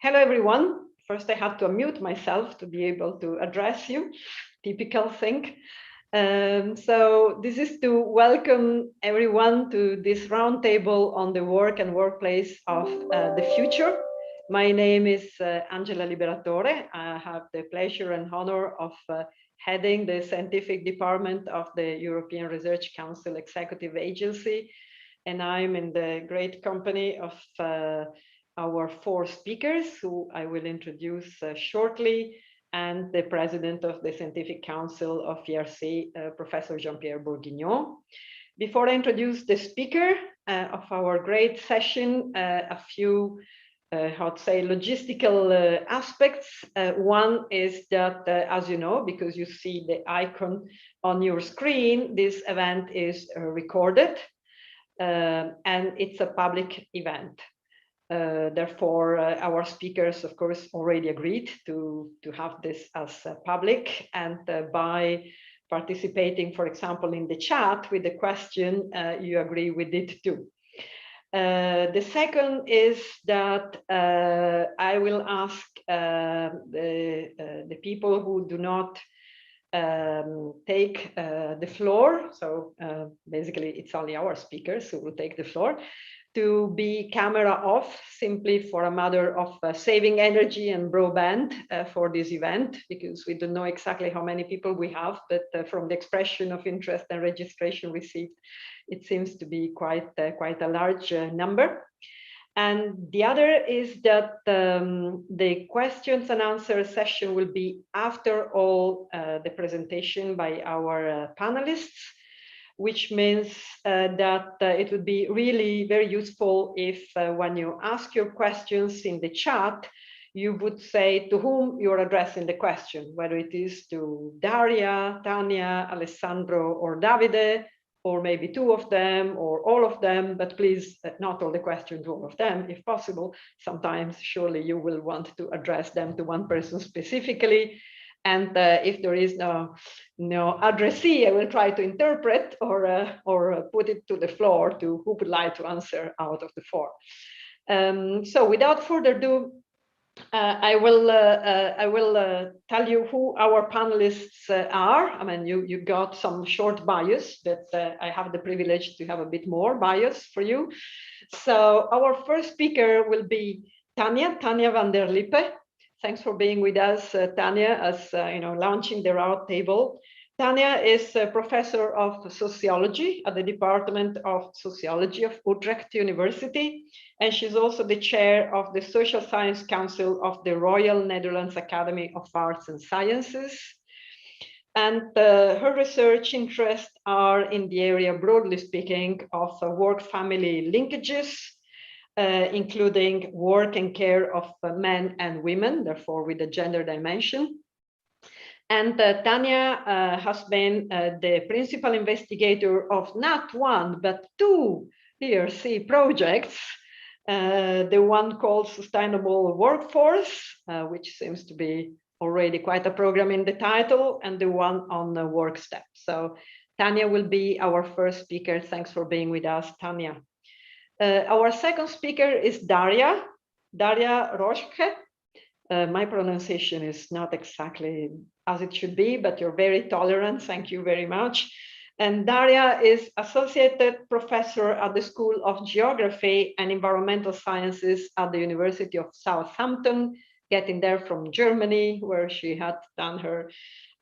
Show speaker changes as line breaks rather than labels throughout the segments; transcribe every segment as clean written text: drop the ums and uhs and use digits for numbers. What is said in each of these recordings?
Hello, everyone. First, I had to unmute myself to be able to address you. Typical thing. So this is to welcome everyone to this roundtable on the work and workplace of the future. My name is Angela Liberatore. I have the pleasure and honor of heading the scientific department of the European Research Council Executive Agency. And I'm in the great company of our four speakers, who I will introduce shortly, and the president of the Scientific Council of ERC, Professor Jean-Pierre Bourguignon. Before I introduce the speaker of our great session, a few, how to say, logistical aspects. One is that, as you know, because you see the icon on your screen, this event is recorded, and it's a public event. Therefore, our speakers, of course, already agreed to have this as public, and by participating, for example, in the chat with the question, you agree with it too. The second is that I will ask the people who do not take the floor, so basically it's only our speakers who will take the floor, to be camera off, simply for a matter of saving energy and broadband for this event, because we don't know exactly how many people we have, but from the expression of interest and registration received, it seems to be quite a large number. And the other is that the questions and answers session will be after all the presentation by our panelists, which means that it would be really very useful if when you ask your questions in the chat, you would say to whom you're addressing the question, whether it is to Darja, Tanja, Alessandro, or Davide, or maybe two of them or all of them, but please not all the questions to all of them, if possible. Sometimes surely you will want to address them to one person specifically. And if there is no addressee, I will try to interpret or put it to the floor to who would like to answer out of the four. So without further ado, I will tell you who our panelists are. I mean, you got some short bios, but I have the privilege to have a bit more bios for you. So our first speaker will be Tanja Van Der Lippe. Thanks for being with us, Tanja, as launching the round table. Tanja is a professor of sociology at the Department of Sociology of Utrecht University, and she's also the chair of the Social Science Council of the Royal Netherlands Academy of Arts and Sciences. And her research interests are in the area, broadly speaking, of work-family linkages, including work and care of men and women, therefore with a gender dimension. And Tanja has been the principal investigator of not one, but two ERC projects, the one called Sustainable Workforce, which seems to be already quite a program in the title, and the one on the work step. So Tanja will be our first speaker. Thanks for being with us, Tanja. Our second speaker is Darja Reuschke. My pronunciation is not exactly as it should be, but you're very tolerant. Thank you very much. And Darja is Associate Professor at the School of Geography and Environmental Sciences at the University of Southampton, getting there from Germany, where she had done her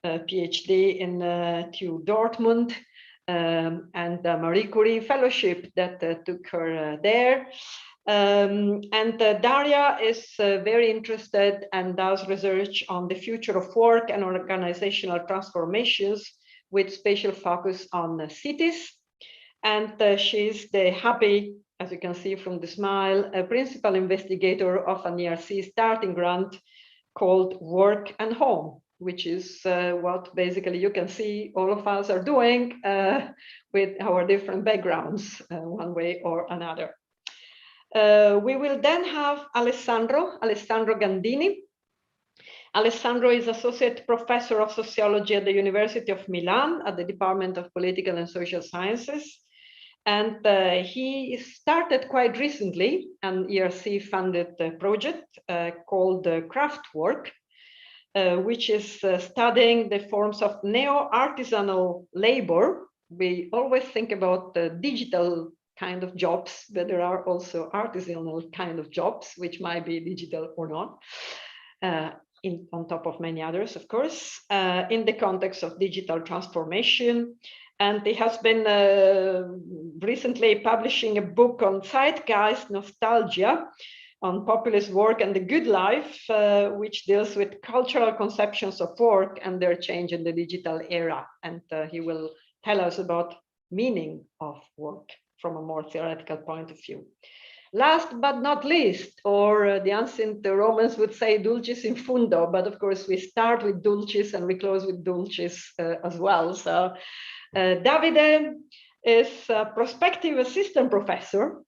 PhD in TU Dortmund. And the Marie Curie Fellowship that took her there. And Darja is very interested and does research on the future of work and organizational transformations with special focus on cities. And she's the happy, as you can see from the smile, principal investigator of an ERC starting grant called Work and Home, which is what basically you can see all of us are doing with our different backgrounds, one way or another. We will then have Alessandro Gandini. Alessandro is Associate Professor of Sociology at the University of Milan at the Department of Political and Social Sciences. And he started quite recently an ERC-funded project called Craftwork, which is studying the forms of neo-artisanal labor. We always think about the digital kind of jobs, but there are also artisanal kind of jobs, which might be digital or not, on top of many others, of course, in the context of digital transformation. And he has been recently publishing a book on zeitgeist nostalgia, on populist work and the good life, which deals with cultural conceptions of work and their change in the digital era. And he will tell us about meaning of work from a more theoretical point of view. Last but not least, or the ancient Romans would say dulcis in fundo, but of course we start with dulcis and we close with dulcis as well. So Davide is a prospective assistant professor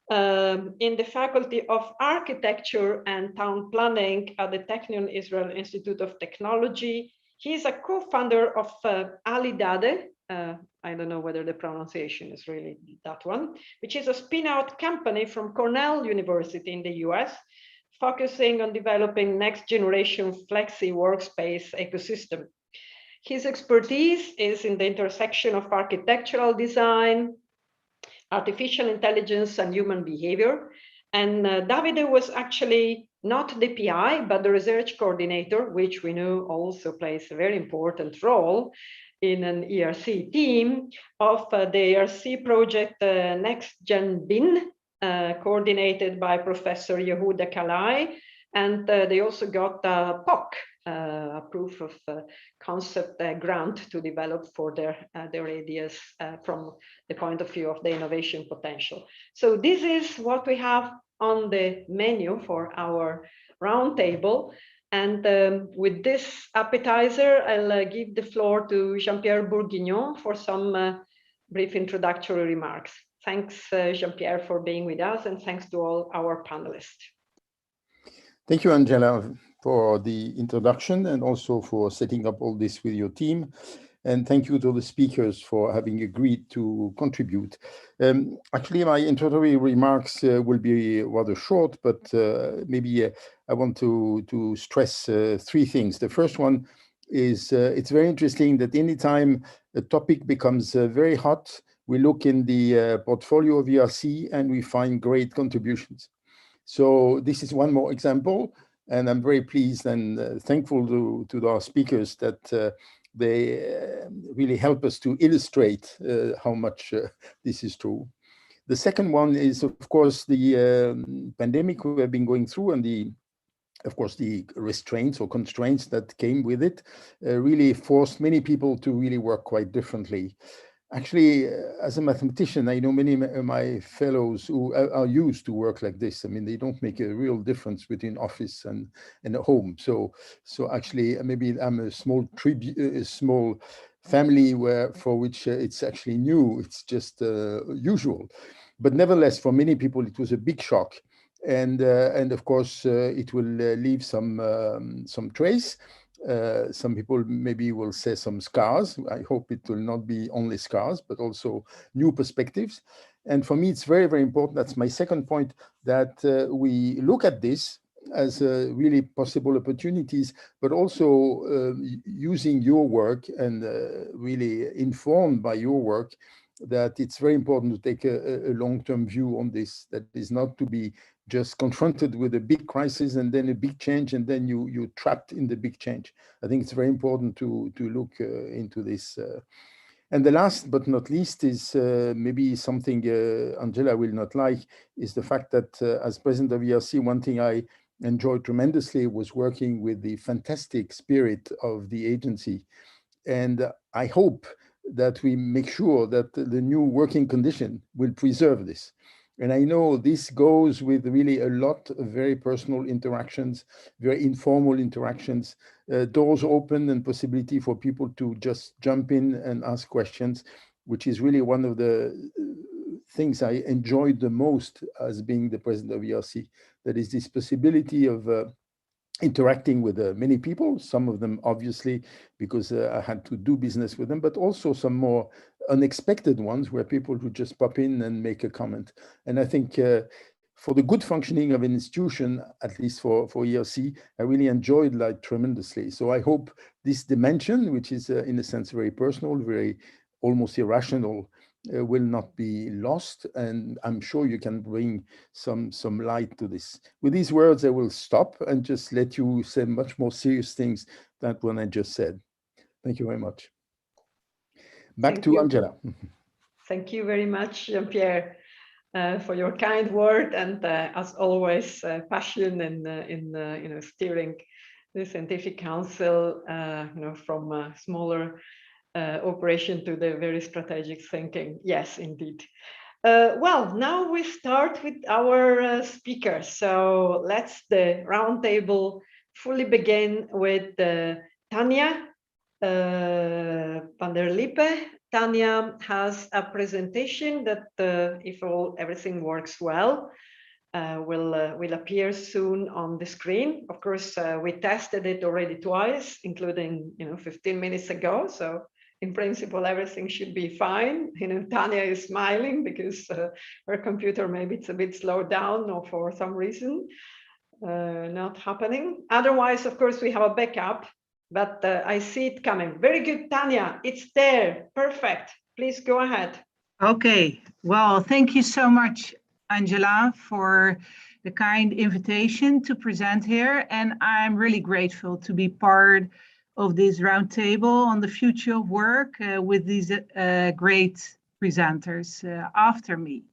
in the Faculty of Architecture and Town Planning at the Technion-Israel Institute of Technology. He's a co-founder of Alidade. I don't know whether the pronunciation is really that one, which is a spin-out company from Cornell University in the US, focusing on developing next generation flexi workspace ecosystem. His expertise is in the intersection of architectural design, artificial intelligence, and human behavior. And Davide was actually not the PI, but the research coordinator, which we know also plays a very important role in an ERC team of the ERC project Next Gen BIN, coordinated by Professor Yehuda Kalay. And they also got a POC, a proof of concept grant to develop for their ideas from the point of view of the innovation potential. So this is what we have on the menu for our roundtable. And with this appetizer, I'll give the floor to Jean-Pierre Bourguignon for some brief introductory remarks. Thanks, Jean-Pierre, for being with us, and thanks to all our panelists.
Thank you, Angela, for the introduction and also for setting up all this with your team. And thank you to the speakers for having agreed to contribute. Actually, my introductory remarks will be rather short, but maybe I want to stress three things. The first one is it's very interesting that anytime a topic becomes very hot, we look in the portfolio of ERC and we find great contributions. So this is one more example, and I'm very pleased and thankful to our speakers that they really help us to illustrate how much this is true. The second one is, of course, the pandemic we have been going through, and of course, the restraints or constraints that came with it really forced many people to really work quite differently. Actually, as a mathematician, I know many of my fellows who are used to work like this. I mean, they don't make a real difference between office and home. So actually, maybe I'm a small family for which it's actually new. It's just usual. But nevertheless, for many people, it was a big shock. And of course, it will leave some trace. Some people maybe will say some scars. I hope it will not be only scars, but also new perspectives. And for me, it's very, very important. That's my second point, that we look at this as really possible opportunities, but also using your work and really informed by your work, that it's very important to take a long-term view on this, that is not to be just confronted with a big crisis and then a big change, and then you're trapped in the big change. I think it's very important to look into this. And the last but not least is maybe something Angela will not like, is the fact that as president of ERC, one thing I enjoyed tremendously was working with the fantastic spirit of the agency. And I hope that we make sure that the new working condition will preserve this. And I know this goes with really a lot of very personal interactions, very informal interactions, doors open and possibility for people to just jump in and ask questions, which is really one of the things I enjoyed the most as being the president of ERC. That is this possibility of interacting with many people, some of them obviously because I had to do business with them, but also some more unexpected ones where people would just pop in and make a comment. And I think for the good functioning of an institution, at least for ERC, I really enjoyed that tremendously. So I hope this dimension, which is in a sense very personal, very almost irrational, will not be lost, and I'm sure you can bring some light to this. With these words, I will stop and just let you say much more serious things than what I just said. Thank you very much. Back to Angela.
Thank you very much, Jean-Pierre, for your kind word and, as always, passion in steering the scientific council, from smaller operation to the very strategic thinking. Yes, indeed. Well, now we start with our speakers. So let's the roundtable fully begin with Tanja Van Der Lippe. Tanja has a presentation that, if everything works well, will appear soon on the screen. Of course, we tested it already twice, including 15 minutes ago. So in principle, everything should be fine. Tanja is smiling because her computer, maybe it's a bit slowed down or for some reason not happening. Otherwise, of course, we have a backup, but I see it coming. Very good, Tanja, it's there. Perfect. Please go ahead.
Okay, well, thank you so much, Angela, for the kind invitation to present here. And I'm really grateful to be part of this roundtable on the future of work with these great presenters after me.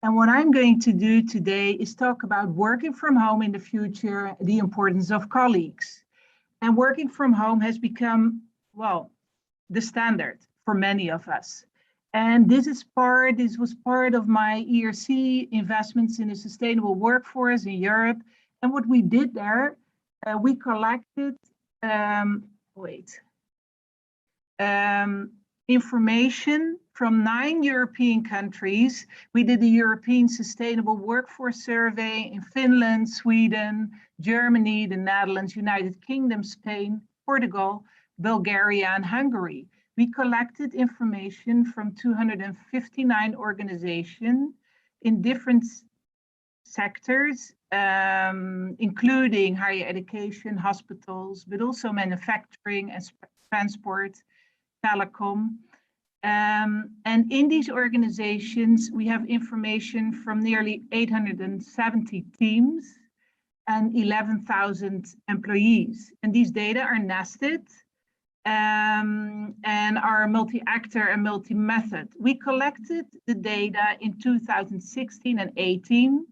And what I'm going to do today is talk about working from home in the future, the importance of colleagues. And working from home has become, well, the standard for many of us. And this was part of my ERC investments in a sustainable workforce in Europe. And what we did there, we collected information from 9 European countries. We did the European Sustainable Workforce Survey in Finland, Sweden, Germany, the Netherlands, United Kingdom, Spain, Portugal, Bulgaria, and Hungary. We collected information from 259 organizations in different sectors, including higher education, hospitals, but also manufacturing and transport, telecom. And in these organizations, we have information from nearly 870 teams and 11,000 employees. And these data are nested and are multi-actor and multi-method. We collected the data in 2016 and 18,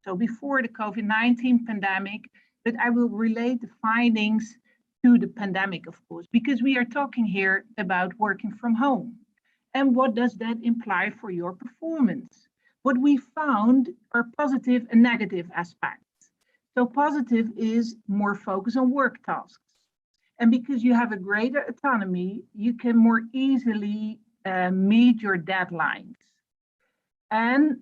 so before the COVID-19 pandemic, but I will relate the findings to the pandemic, of course, because we are talking here about working from home. And what does that imply for your performance? What we found are positive and negative aspects. So positive is more focus on work tasks. And because you have a greater autonomy, you can more easily meet your deadlines. And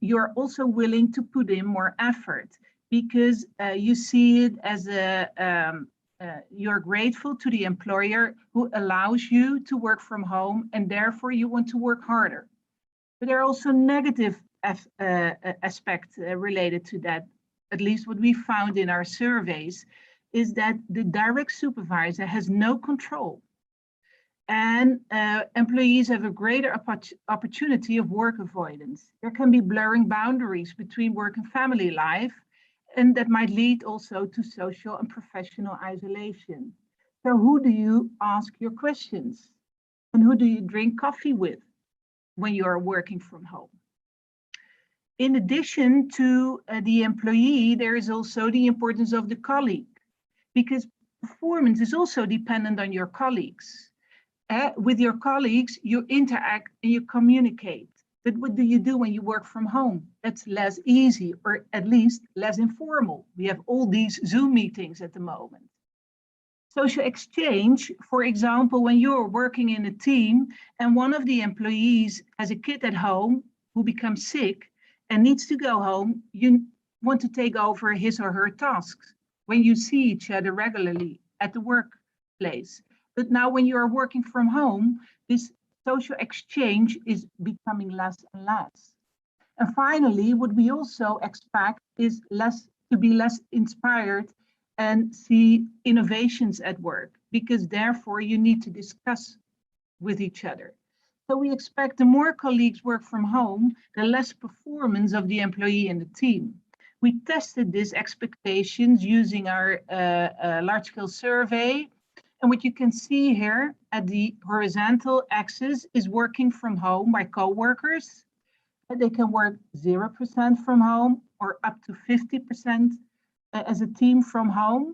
you're also willing to put in more effort because you see it as you're grateful to the employer who allows you to work from home, and therefore you want to work harder. But there are also negative aspects related to that. At least what we found in our surveys is that the direct supervisor has no control. And employees have a greater opportunity of work avoidance. There can be blurring boundaries between work and family life, and that might lead also to social and professional isolation. So who do you ask your questions? And who do you drink coffee with when you are working from home? In addition to the employee, there is also the importance of the colleague, because performance is also dependent on your colleagues. With your colleagues, you interact and you communicate. But what do you do when you work from home? That's less easy, or at least less informal. We have all these Zoom meetings at the moment. Social exchange, for example, when you're working in a team and one of the employees has a kid at home who becomes sick and needs to go home, you want to take over his or her tasks. when you see each other regularly at the workplace. But now when you are working from home, this social exchange is becoming less and less. And finally, what we also expect is to be less inspired and see innovations at work, because therefore you need to discuss with each other. So we expect the more colleagues work from home, the less performance of the employee in the team. We tested these expectations using our large-scale survey. And what you can see here at the horizontal axis is working from home by co-workers. They can work 0% from home or up to 50% as a team from home.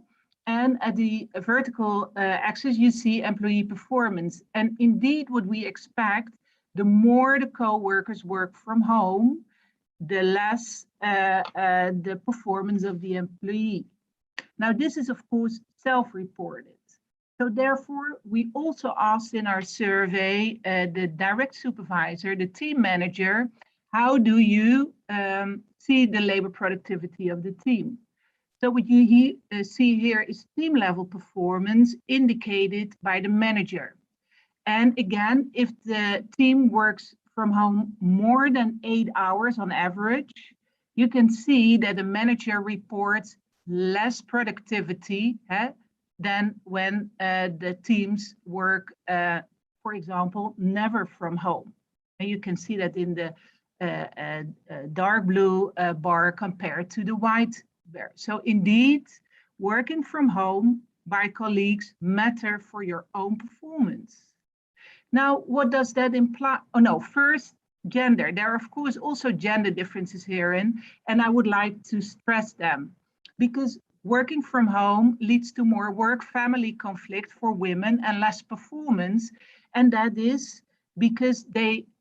And at the vertical axis, you see employee performance. And indeed, what we expect, the more the co-workers work from home, the less the performance of the employee. Now, this is, of course, self-reported. So therefore, we also asked in our survey the direct supervisor, the team manager, how do you see the labor productivity of the team? So what you see here is team level performance indicated by the manager. And again, if the team works from home more than 8 hours on average, you can see that the manager reports less productivity than when the teams work, for example, never from home. And you can see that in the dark blue bar compared to the white bar. So indeed, working from home by colleagues matter for your own performance. Now, what does that imply? Oh no, first, gender. There are, of course, also gender differences herein, and I would like to stress them, because working from home leads to more work-family conflict for women and less performance, and that is because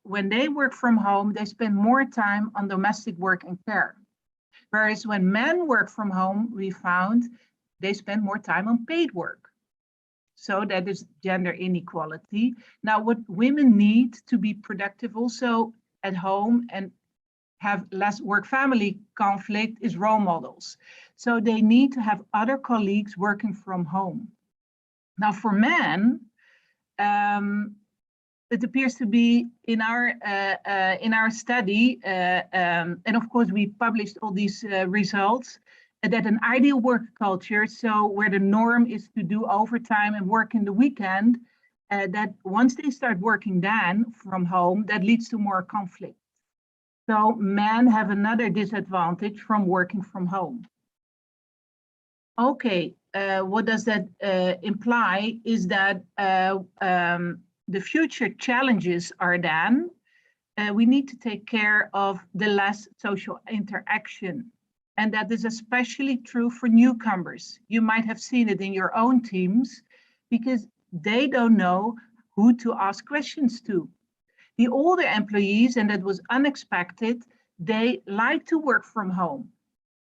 when they work from home, they spend more time on domestic work and care. Whereas when men work from home, we found they spend more time on paid work. So that is gender inequality. Now, what women need to be productive also at home and have less work-family conflict is role models. So they need to have other colleagues working from home. Now, for men, it appears to be in our study, and of course we published all these results, that an ideal work culture, so where the norm is to do overtime and work in the weekend, that once they start working then from home, that leads to more conflict. So men have another disadvantage from working from home. Okay, what does that imply is that the future challenges are then, we need to take care of the less social interaction. And that is especially true for newcomers. You might have seen it in your own teams because they don't know who to ask questions to. The older employees, and that was unexpected, they like to work from home.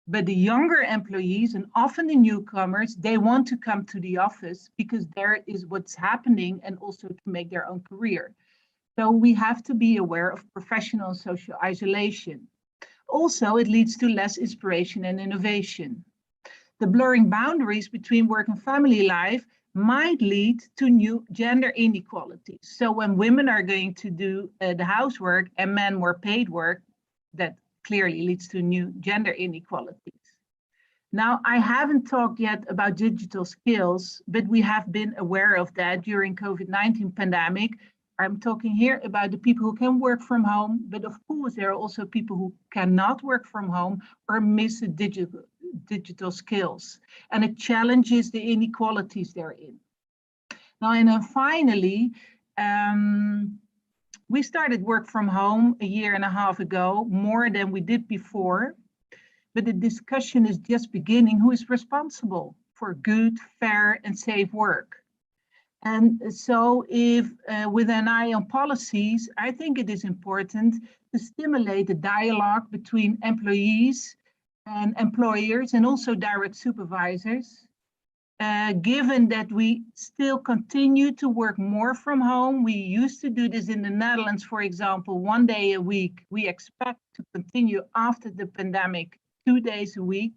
But the younger employees, and often the newcomers, they want to come to the office because there is what's happening and also to make their own career. So we have to be aware of professional and social isolation. Also, it leads to less inspiration and innovation. The blurring boundaries between work and family life might lead to new gender inequalities. So when women are going to do the housework and men more paid work, that clearly leads to new gender inequalities. Now, I haven't talked yet about digital skills, but we have been aware of that during COVID-19 pandemic. I'm talking here about the people who can work from home, but of course there are also people who cannot work from home or miss the digital skills. And it challenges the inequalities therein. Now, and then finally, we started work from home 1.5 years ago, more than we did before, but the discussion is just beginning. Who is responsible for good, fair, and safe work? And so if with an eye on policies, I think it is important to stimulate the dialogue between employees and employers and also direct supervisors. Given that we still continue to work more from home, we used to do this in the Netherlands, for example, 1 day a week. We expect to continue after the pandemic, 2 days a week.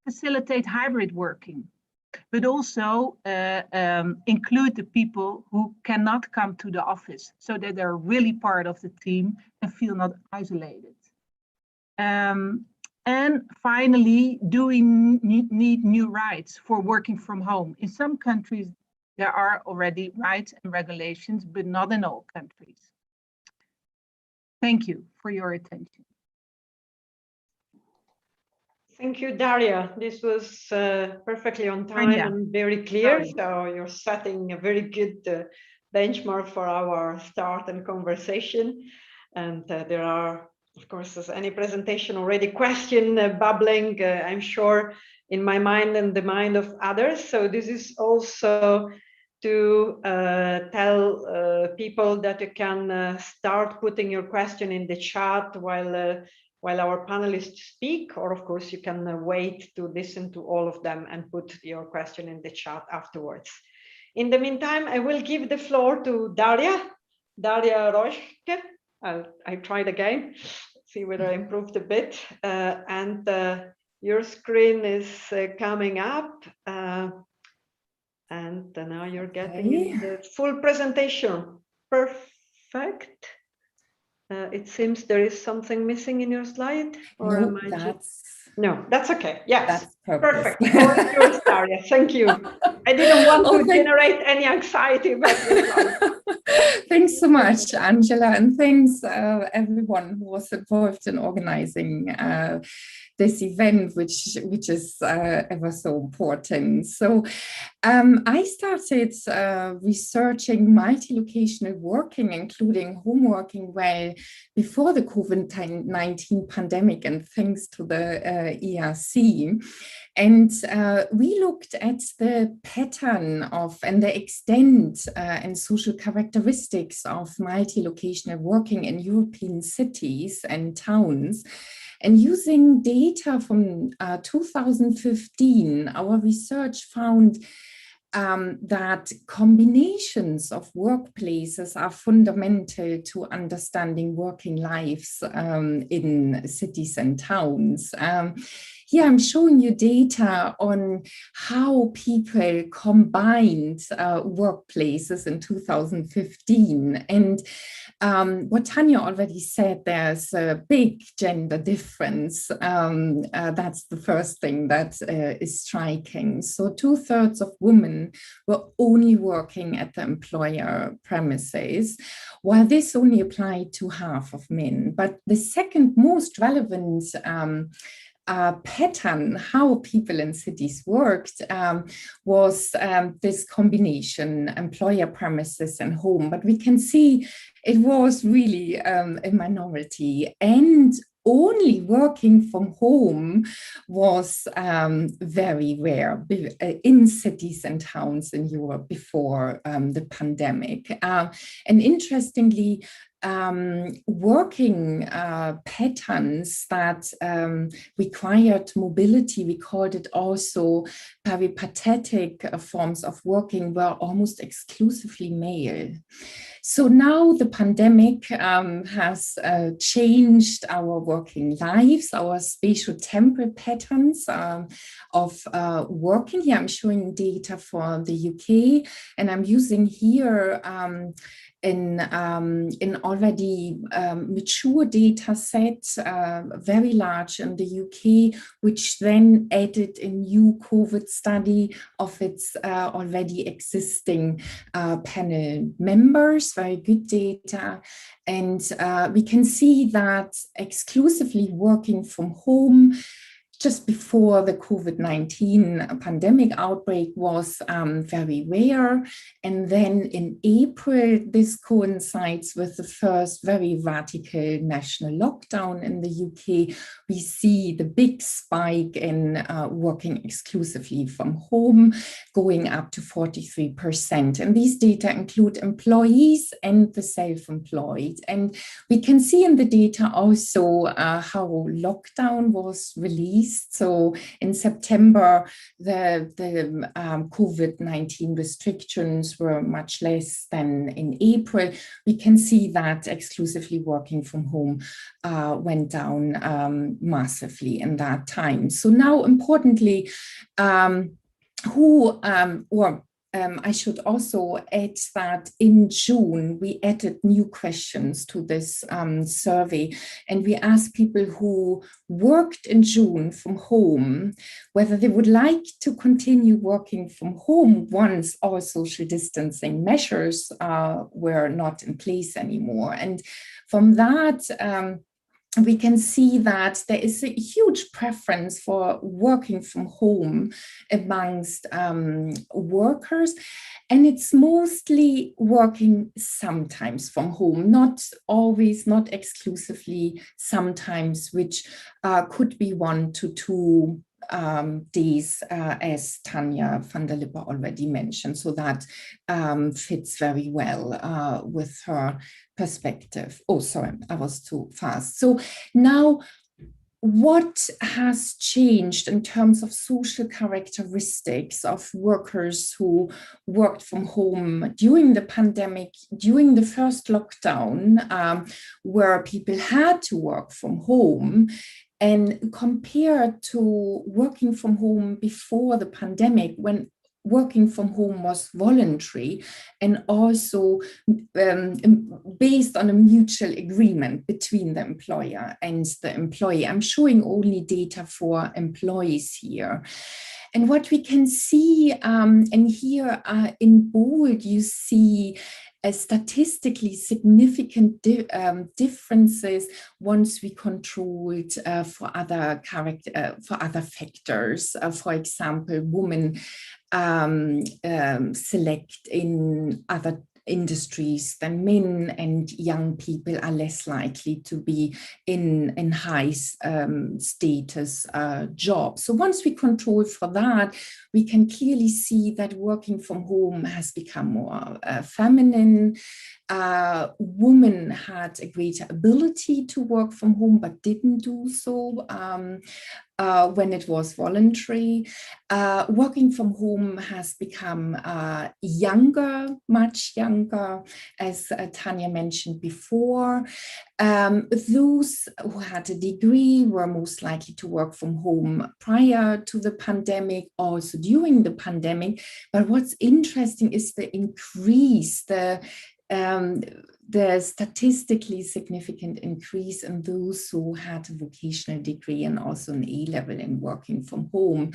facilitate hybrid working, but also include the people who cannot come to the office so that they're really part of the team and feel not isolated. And finally, do we need new rights for working from home? In some countries, there are already rights and regulations, but not in all countries. Thank you for your attention.
Thank you, Darja. This was perfectly on time and very clear. So you're setting a very good benchmark for our start and conversation. And there are, of course, as any presentation already, question bubbling, I'm sure, in my mind and the mind of others. So this is also to tell people that you can start putting your question in the chat while our panelists speak, or of course you can wait to listen to all of them and put your question in the chat afterwards. In the meantime, I will give the floor to Darja Reuschke. I tried again, see whether I improved a bit. And your screen is coming up. And now you're getting the full presentation. Perfect. It seems there is something missing in your slide. Or
no,
that's okay. Yes,
that's
perfect. All yours, Darja. Thank you. I didn't want to generate any anxiety about this.
Thanks so much, Angela, and thanks everyone who was involved in organizing this event, which is ever so important. So I started researching multi-locational working, including home working, well before the COVID-19 pandemic, and thanks to the ERC. And we looked at the pattern of and the extent and social characteristics of multi-locational working in European cities and towns. And using data from 2015, our research found that combinations of workplaces are fundamental to understanding working lives in cities and towns. Here I'm showing you data on how people combined workplaces in 2015. And what Tanja already said, there's a big gender difference. That's the first thing that is striking. So 2/3 of women were only working at the employer premises, while this only applied to half of men. But the second most relevant pattern, how people in cities worked, was this combination, employer premises and home. But we can see it was really a minority, and only working from home was very rare in cities and towns in Europe before the pandemic. And interestingly, working patterns that required mobility, we called it also peripatetic forms of working, were almost exclusively male. So now the pandemic has changed our working lives, our spatial temporal patterns of working. Here I'm showing data for the UK, and I'm using here in already mature data sets, very large in the UK, which then added a new COVID study of its already existing panel members, very good data. And we can see that exclusively working from home just before the COVID-19 pandemic outbreak was very rare. And then in April, this coincides with the first very radical national lockdown in the UK. We see the big spike in working exclusively from home, going up to 43%. And these data include employees and the self-employed. And we can see in the data also how lockdown was released decreased. So in September, the COVID-19 restrictions were much less than in April. We can see that exclusively working from home went down massively in that time. So now, importantly, I should also add that in June, we added new questions to this survey, and we asked people who worked in June from home whether they would like to continue working from home once our social distancing measures were not in place anymore. And from that, we can see that there is a huge preference for working from home amongst workers, and it's mostly working sometimes from home, not always, not exclusively, sometimes, which could be 1 to 2 days, as Tanja Van Der Lippe already mentioned. So that fits very well with her perspective. Oh, sorry, I was too fast. So now, what has changed in terms of social characteristics of workers who worked from home during the pandemic, during the first lockdown, where people had to work from home, and compared to working from home before the pandemic, when working from home was voluntary and also based on a mutual agreement between the employer and the employee. I'm showing only data for employees here. And what we can see, and here in bold, you see statistically significant differences once we controlled for other factors. For example, women select in other industries than men, and young people are less likely to be in high status jobs. So once we control for that, we can clearly see that working from home has become more feminine. Women had a greater ability to work from home, but didn't do so when it was voluntary. Working from home has become younger, much younger, as Tanja mentioned before. Those who had a degree were most likely to work from home prior to the pandemic, also during the pandemic. But what's interesting is the increase, the statistically significant increase in those who had a vocational degree and also an A-level in working from home.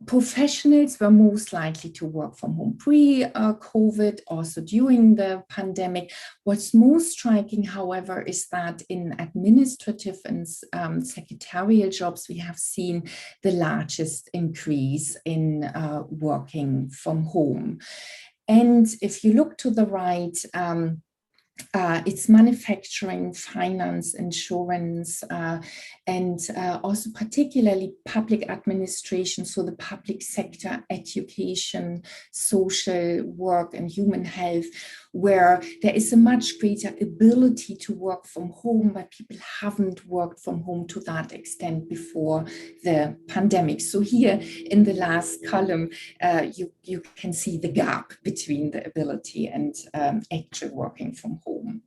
Professionals were most likely to work from home pre-COVID, also during the pandemic. What's most striking, however, is that in administrative and secretarial jobs, we have seen the largest increase in working from home. And if you look to the right, it's manufacturing, finance, insurance, and also particularly public administration, so the public sector, education, social work, and human health, where there is a much greater ability to work from home, but people haven't worked from home to that extent before the pandemic. So here in the last column, you can see the gap between the ability and actual working from home.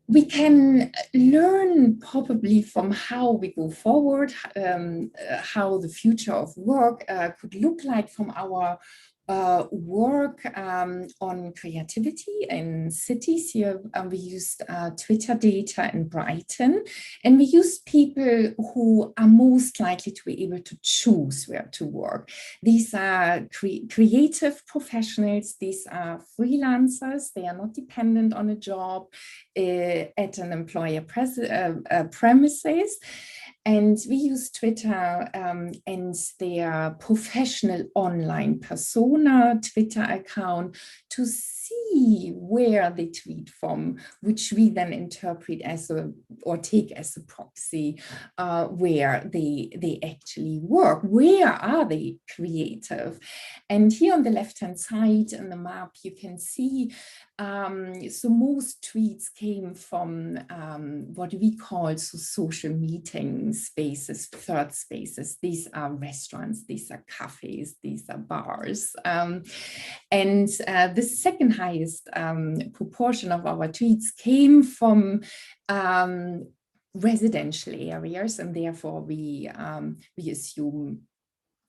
We can learn probably from how we go forward, how the future of work could look like from our work on creativity in cities. Here we used Twitter data in Brighton, and we used people who are most likely to be able to choose where to work. These are creative professionals, these are freelancers, they are not dependent on a job at an employer premises. And we use Twitter and their professional online persona Twitter account to see where they tweet from, which we then interpret as or take as a proxy where they actually work. Where are they creative? And here on the left-hand side in the map, you can see So most tweets came from what we call social meeting spaces, third spaces. These are restaurants, these are cafes, these are bars. And the second highest proportion of our tweets came from residential areas, and therefore we assume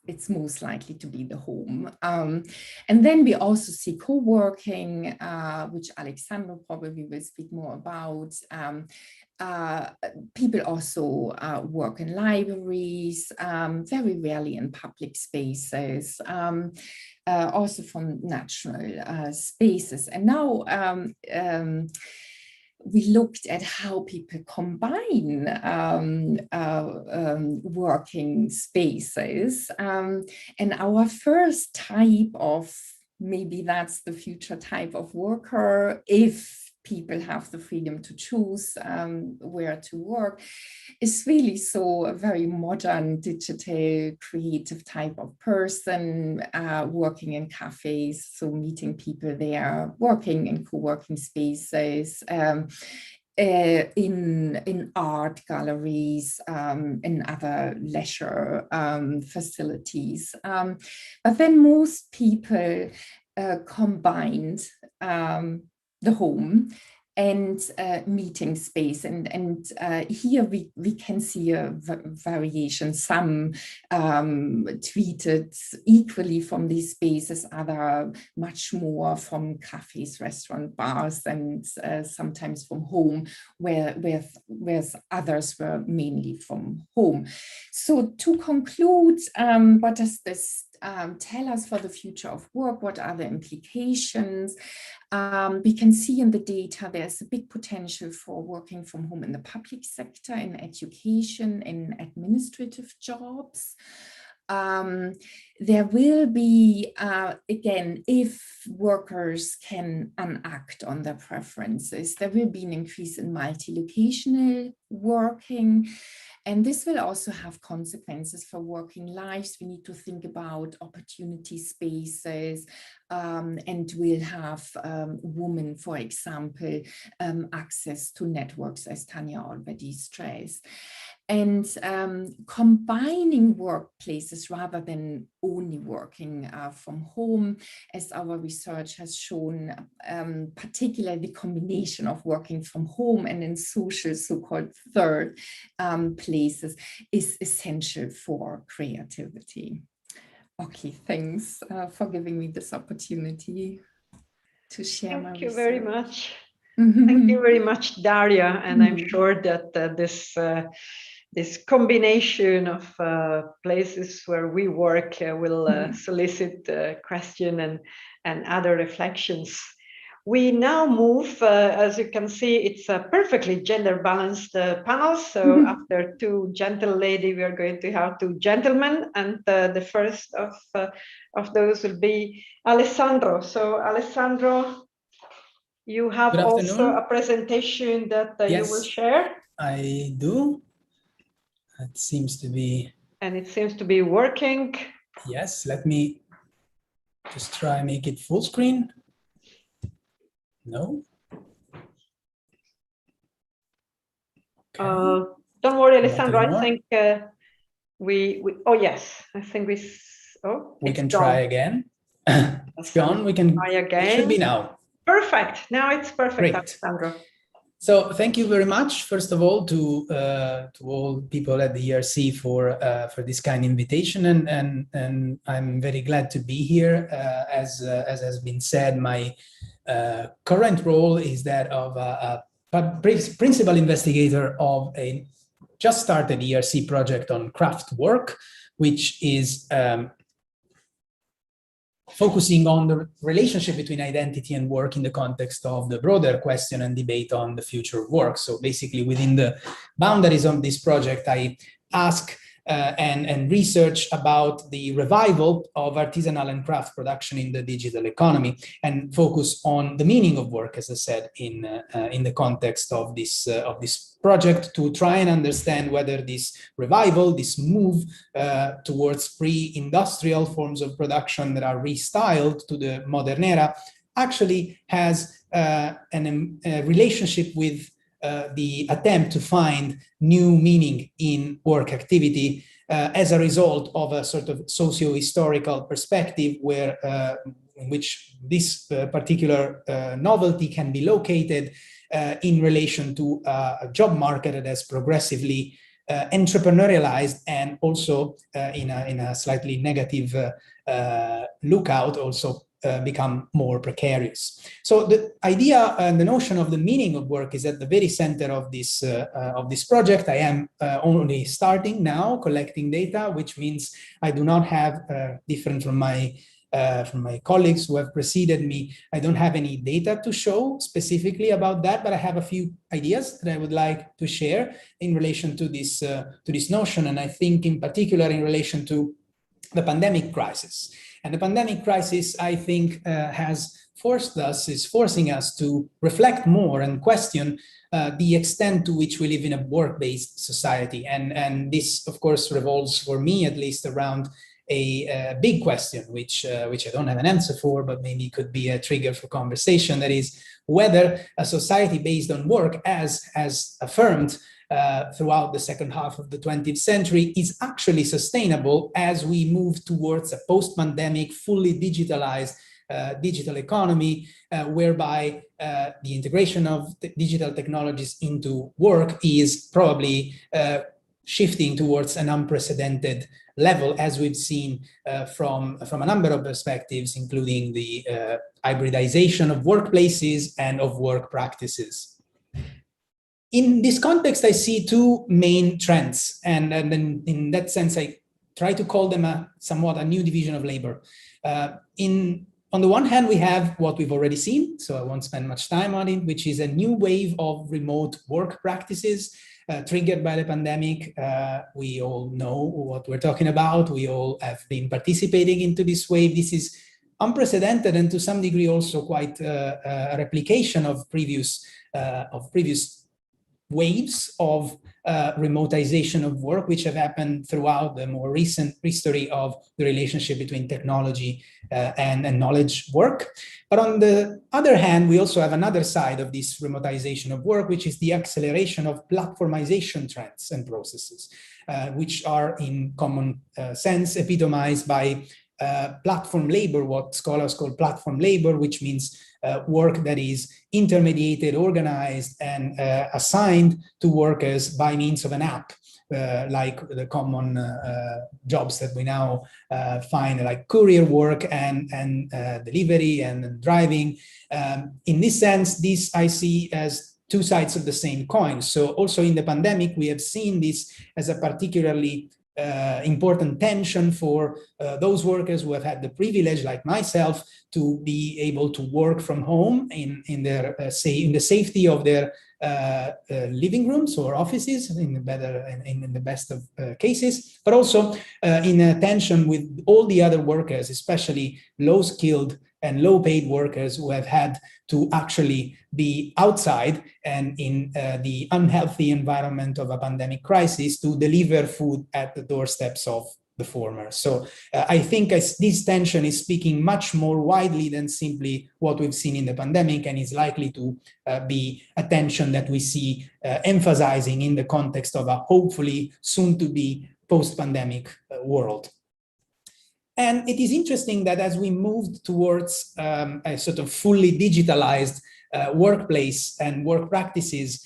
it's most likely to be the home. And then we also see co-working, which Alessandro probably will speak more about. People also work in libraries, very rarely in public spaces, also from natural spaces. And now we looked at how people combine working spaces. And our first type of, maybe that's the future type of worker, if people have the freedom to choose where to work, is really so a very modern, digital, creative type of person, working in cafes, so meeting people there, working in co-working spaces, in art galleries, in other leisure facilities. But then most people combined the home and meeting space, and here we can see a variation. Some tweeted equally from these spaces, other much more from cafes, restaurant, bars, and sometimes from home, whereas others were mainly from home. So to conclude, what does this tell us for the future of work? What are the implications? We can see in the data there's a big potential for working from home in the public sector, in education, in administrative jobs. There will be, again, if workers can enact on their preferences, there will be an increase in multi-locational working. And this will also have consequences for working lives. We need to think about opportunity spaces, and we'll have women, for example, access to networks, as Tanja already stressed. And combining workplaces rather than only working from home, as our research has shown, particularly the combination of working from home and in social, so-called third places, is essential for creativity. Okay, thanks for giving me this opportunity to share my research.
Thank you very much. Thank you very much, Darja. And I'm sure that this combination of places where we work will solicit question and other reflections. We now move, as you can see, it's a perfectly gender balanced panel. So after two gentle ladies, we are going to have two gentlemen, and the first of those will be Alessandro. So Alessandro, you have also a presentation that you will share.
I do. It seems to be.
And it seems to be working.
Yes, let me just try and make it full screen. No.
Okay. Don't worry, Alessandro. I think we oh yes, I think we
can try again. It's gone. We can
try again.
It should be now.
Perfect. Now it's perfect, great. Alessandro.
So thank you very much, first of all, to all people at the ERC for this kind of invitation, and I'm very glad to be here. As has been said, my current role is that of a principal investigator of a just started ERC project on craft work, which is focusing on the relationship between identity and work in the context of the broader question and debate on the future of work. So basically, within the boundaries of this project, I ask and research about the revival of artisanal and craft production in the digital economy, and focus on the meaning of work, as I said, in the context of this project, to try and understand whether this revival, this move towards pre-industrial forms of production that are restyled to the modern era, actually has a relationship with the attempt to find new meaning in work activity as a result of a sort of socio-historical perspective where in which this particular novelty can be located in relation to a job market that has progressively entrepreneurialized and also in a slightly negative lookout also become more precarious. So the idea and the notion of the meaning of work is at the very center of this project. I am only starting now collecting data, which means I do not have, different from my colleagues who have preceded me, I don't have any data to show specifically about that, but I have a few ideas that I would like to share in relation to this notion, and I think in particular in relation to the pandemic crisis. And the pandemic crisis, I think, is forcing us to reflect more and question the extent to which we live in a work-based society. And this, of course, revolves for me, at least, around a big question, which I don't have an answer for, but maybe could be a trigger for conversation. That is whether a society based on work, as affirmed throughout the second half of the 20th century, is actually sustainable as we move towards a post-pandemic, fully digitalized digital economy, whereby the integration of digital technologies into work is probably shifting towards an unprecedented level, as we've seen from a number of perspectives, including the hybridization of workplaces and of work practices. In this context, I see two main trends, and then in that sense, I try to call them somewhat a new division of labor. On the one hand, we have what we've already seen, so I won't spend much time on it, which is a new wave of remote work practices triggered by the pandemic. We all know what we're talking about. We all have been participating into this wave. This is unprecedented and to some degree also quite a replication of previous waves of remotization of work, which have happened throughout the more recent history of the relationship between technology and knowledge work. But on the other hand, we also have another side of this remotization of work, which is the acceleration of platformization trends and processes, which are in common sense epitomized by platform labor, what scholars call platform labor, which means work that is intermediated, organized, and assigned to workers by means of an app, like the common jobs that we now find, like courier work and delivery and driving. In this sense, this I see as two sides of the same coin. So also in the pandemic, we have seen this as a particularly important tension for those workers who have had the privilege, like myself, to be able to work from home in the safety of their living rooms or offices, in the best of cases, but also in a tension with all the other workers, especially low-skilled and low-paid workers who have had to actually be outside and in the unhealthy environment of a pandemic crisis to deliver food at the doorsteps of the former. So I think this tension is speaking much more widely than simply what we've seen in the pandemic, and is likely to be a tension that we see emphasizing in the context of a hopefully soon-to-be post-pandemic world. And it is interesting that as we moved towards a sort of fully digitalized workplace and work practices,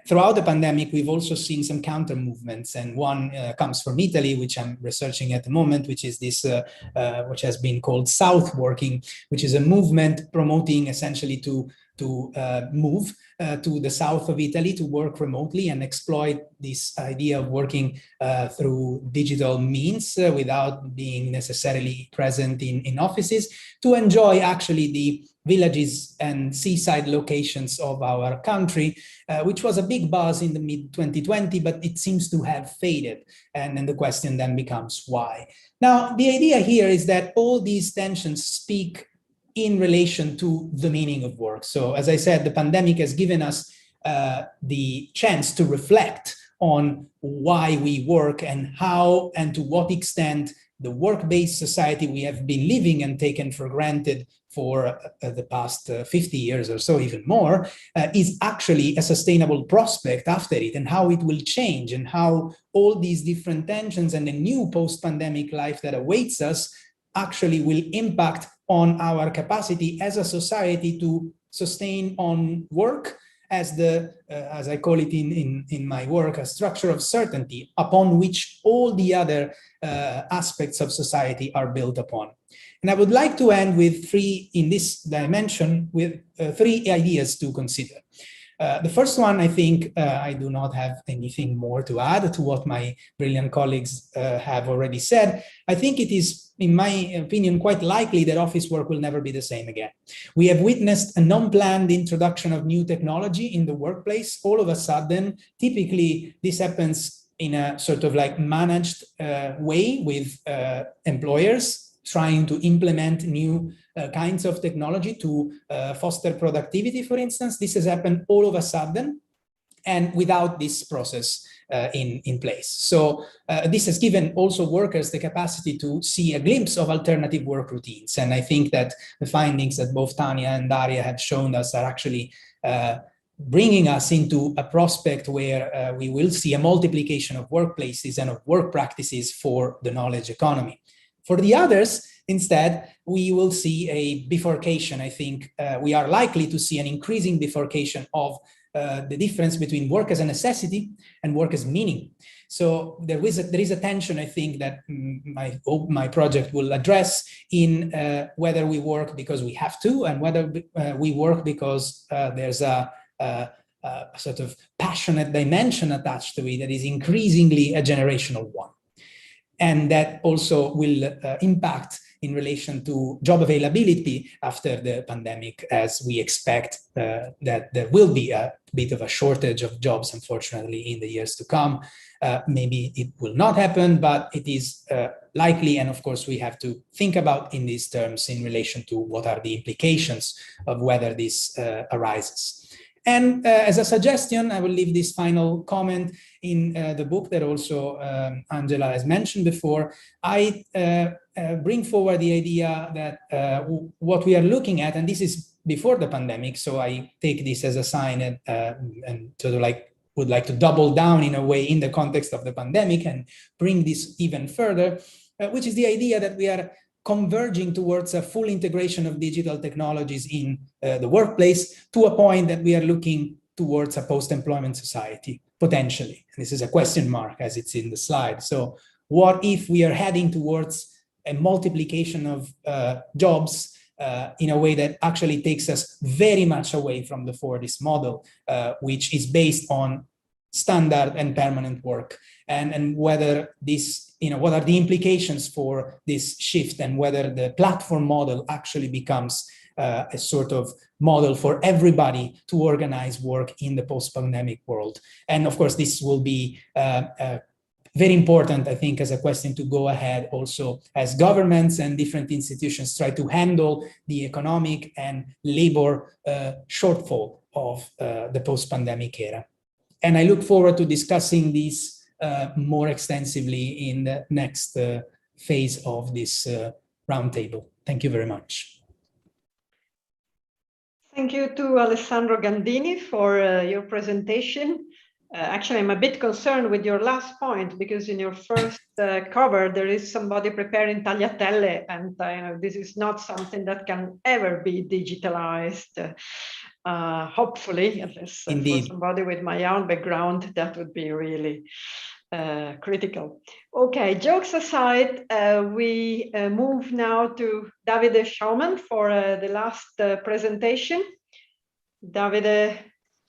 throughout the pandemic, we've also seen some counter movements. And one comes from Italy, which I'm researching at the moment, which is this, which has been called South Working, which is a movement promoting essentially to move to the south of Italy to work remotely and exploit this idea of working through digital means without being necessarily present in offices, to enjoy actually the villages and seaside locations of our country, which was a big buzz in the mid-2020, but it seems to have faded. And then the question then becomes why? Now, the idea here is that all these tensions speak in relation to the meaning of work. So as I said, the pandemic has given us the chance to reflect on why we work and how and to what extent the work-based society we have been living and taken for granted for the past 50 years or so, even more, is actually a sustainable prospect after it, and how it will change, and how all these different tensions and the new post-pandemic life that awaits us actually will impact on our capacity as a society to sustain on work as the, as I call it in my work, a structure of certainty upon which all the other aspects of society are built upon. And I would like to end with three, in this dimension, with three ideas to consider. The first one, I think I do not have anything more to add to what my brilliant colleagues have already said. I think it is, in my opinion, quite likely that office work will never be the same again. We have witnessed a non-planned introduction of new technology in the workplace all of a sudden. Typically, this happens in a sort of like managed way with employers trying to implement new kinds of technology to foster productivity, for instance. This has happened all of a sudden and without this process in place. So this has given also workers the capacity to see a glimpse of alternative work routines. And I think that the findings that both Tanja and Darja have shown us are actually bringing us into a prospect where we will see a multiplication of workplaces and of work practices for the knowledge economy. For the others, instead, we will see a bifurcation. I think we are likely to see an increasing bifurcation of the difference between work as a necessity and work as meaning. So there is a tension, I think, that my project will address in whether we work because we have to, and whether we work because there's a sort of passionate dimension attached to it that is increasingly a generational one. And that also will impact in relation to job availability after the pandemic, as we expect that there will be a bit of a shortage of jobs, unfortunately, in the years to come. Maybe it will not happen, but it is likely. And of course, we have to think about in these terms in relation to what are the implications of whether this arises. And as a suggestion, I will leave this final comment in the book that also Angela has mentioned before. I bring forward the idea that what we are looking at, and this is before the pandemic, so I take this as a sign and sort of like would like to double down in a way in the context of the pandemic and bring this even further, which is the idea that we are converging towards a full integration of digital technologies in the workplace, to a point that we are looking towards a post-employment society, potentially. And this is a question mark as it's in the slide. So what if we are heading towards a multiplication of jobs in a way that actually takes us very much away from the Fordist model, which is based on standard and permanent work, and whether this, what are the implications for this shift, and whether the platform model actually becomes a sort of model for everybody to organize work in the post-pandemic world. And of course, this will be very important, I think, as a question to go ahead also as governments and different institutions try to handle the economic and labor shortfall of the post-pandemic era. And I look forward to discussing these more extensively in the next phase of this roundtable. Thank you very much.
Thank you to Alessandro Gandini for your presentation. Actually, I'm a bit concerned with your last point, because in your first cover, there is somebody preparing tagliatelle, and this is not something that can ever be digitalized. Hopefully, unless for somebody with my own background, that would be really critical. Okay, jokes aside, we move now to Davide Schaumann for the last presentation. Davide,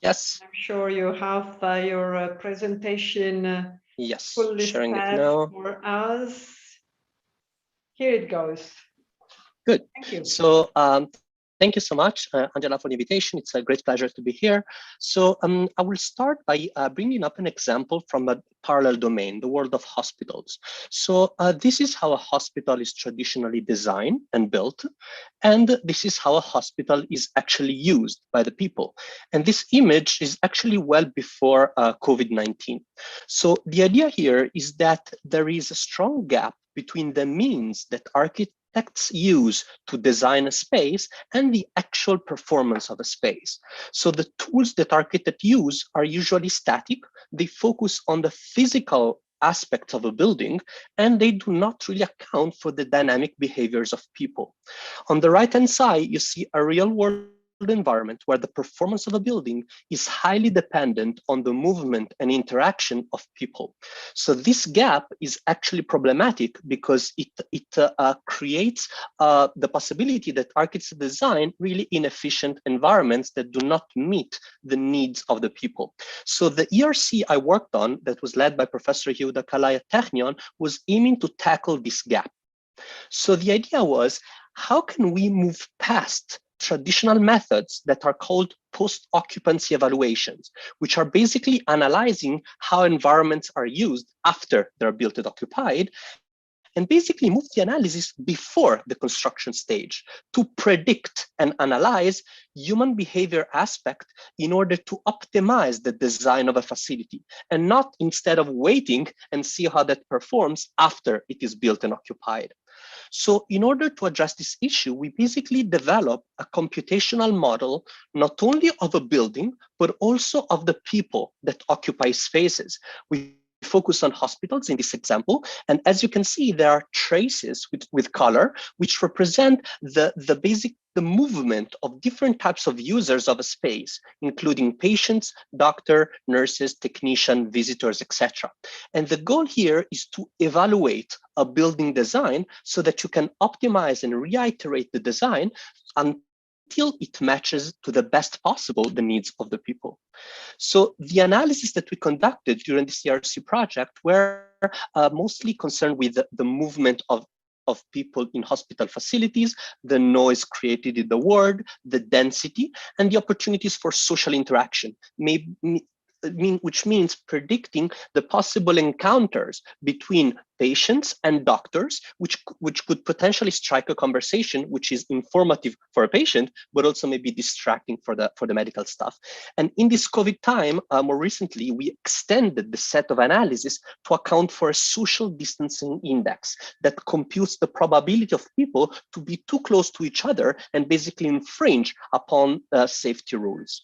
yes,
I'm sure you have your presentation
yes,
fully
sharing
set
it now
for us. Here it goes.
Good.
Thank you.
So thank you so much, Angela, for the invitation. It's a great pleasure to be here. So I will start by bringing up an example from a parallel domain, the world of hospitals. So this is how a hospital is traditionally designed and built. And this is how a hospital is actually used by the people. And this image is actually well before COVID-19. So the idea here is that there is a strong gap between the means that architects use to design a space and the actual performance of a space. So the tools that architects use are usually static. They focus on the physical aspects of a building, and they do not really account for the dynamic behaviors of people. On the right-hand side, you see a real-world environment where the performance of a building is highly dependent on the movement and interaction of people. So this gap is actually problematic because it creates the possibility that architects design really inefficient environments that do not meet the needs of the people. So the ERC I worked on, that was led by Professor Yehuda Kalay at Technion, was aiming to tackle this gap. So the idea was, how can we move past traditional methods that are called post-occupancy evaluations, which are basically analyzing how environments are used after they're built and occupied, and basically move the analysis before the construction stage to predict and analyze human behavior aspect in order to optimize the design of a facility, and not instead of waiting and see how that performs after it is built and occupied. So in order to address this issue, we basically developed a computational model, not only of a building, but also of the people that occupy spaces. We focus on hospitals in this example. And as you can see, there are traces with color, which represent the movement of different types of users of a space, including patients, doctor, nurses, technician, visitors, etc. And the goal here is to evaluate a building design so that you can optimize and reiterate the design until it matches to the best possible the needs of the people. So the analysis that we conducted during this ERC project were mostly concerned with the movement of people in hospital facilities, the noise created in the ward, the density, and the opportunities for social interaction, which means predicting the possible encounters between patients and doctors, which could potentially strike a conversation which is informative for a patient, but also maybe distracting for the medical staff. And in this COVID time, more recently, we extended the set of analysis to account for a social distancing index that computes the probability of people to be too close to each other and basically infringe upon safety rules.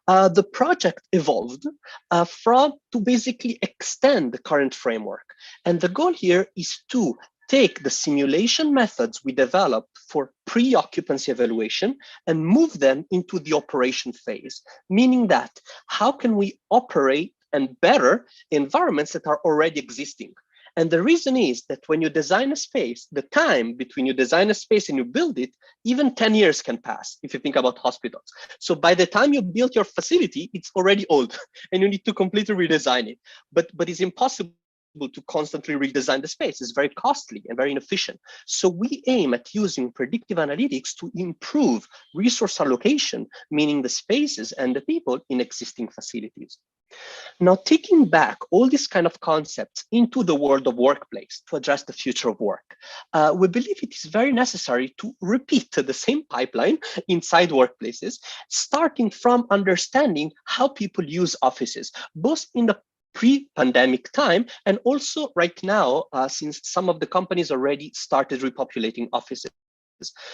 The project evolved to basically extend the current framework. And the goal here is to take the simulation methods we developed for pre-occupancy evaluation and move them into the operation phase, meaning that how can we operate and better environments that are already existing? And the reason is that when you design a space, the time between you design a space and you build it, even 10 years can pass if you think about hospitals. So by the time you build your facility, it's already old and you need to completely redesign it. But it's impossible to constantly redesign the space. It's very costly and very inefficient. So we aim at using predictive analytics to improve resource allocation, meaning the spaces and the people in existing facilities. Now, taking back all these kind of concepts into the world of workplace to address the future of work, we believe it is very necessary to repeat the same pipeline inside workplaces, starting from understanding how people use offices, both in the pre-pandemic time and also right now, since some of the companies already started repopulating offices.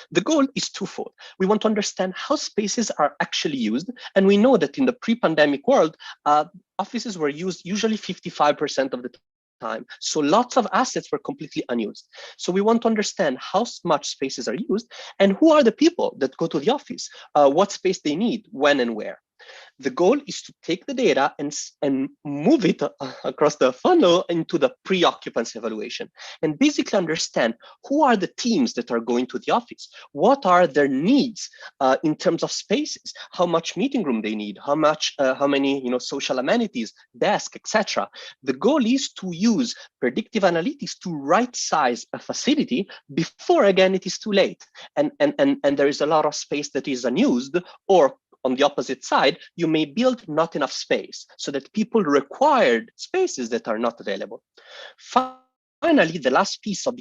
The goal is twofold. We want to understand how spaces are actually used. And we know that in the pre-pandemic world, offices were used usually 55% of the time. So lots of assets were completely unused. So we want to understand how much spaces are used and who are the people that go to the office, what space they need, when and where. The goal is to take the data and move it across the funnel into the pre-occupancy evaluation and basically understand who are the teams that are going to the office, what are their needs in terms of spaces, how much meeting room they need, how many social amenities, desk, etc. The goal is to use predictive analytics to right size a facility before again it is too late and there is a lot of space that is unused, or on the opposite side, you may build not enough space so that people required spaces that are not available. finally, the last piece of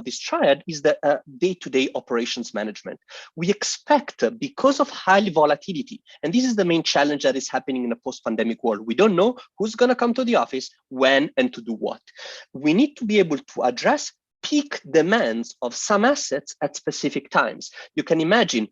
this triad is the day-to-day operations management. We expect, because of high volatility, and this is the main challenge that is happening in a post-pandemic world, we don't know who's going to come to the office, when, and to do what. We need to be able to address peak demands of some assets at specific times. You can imagine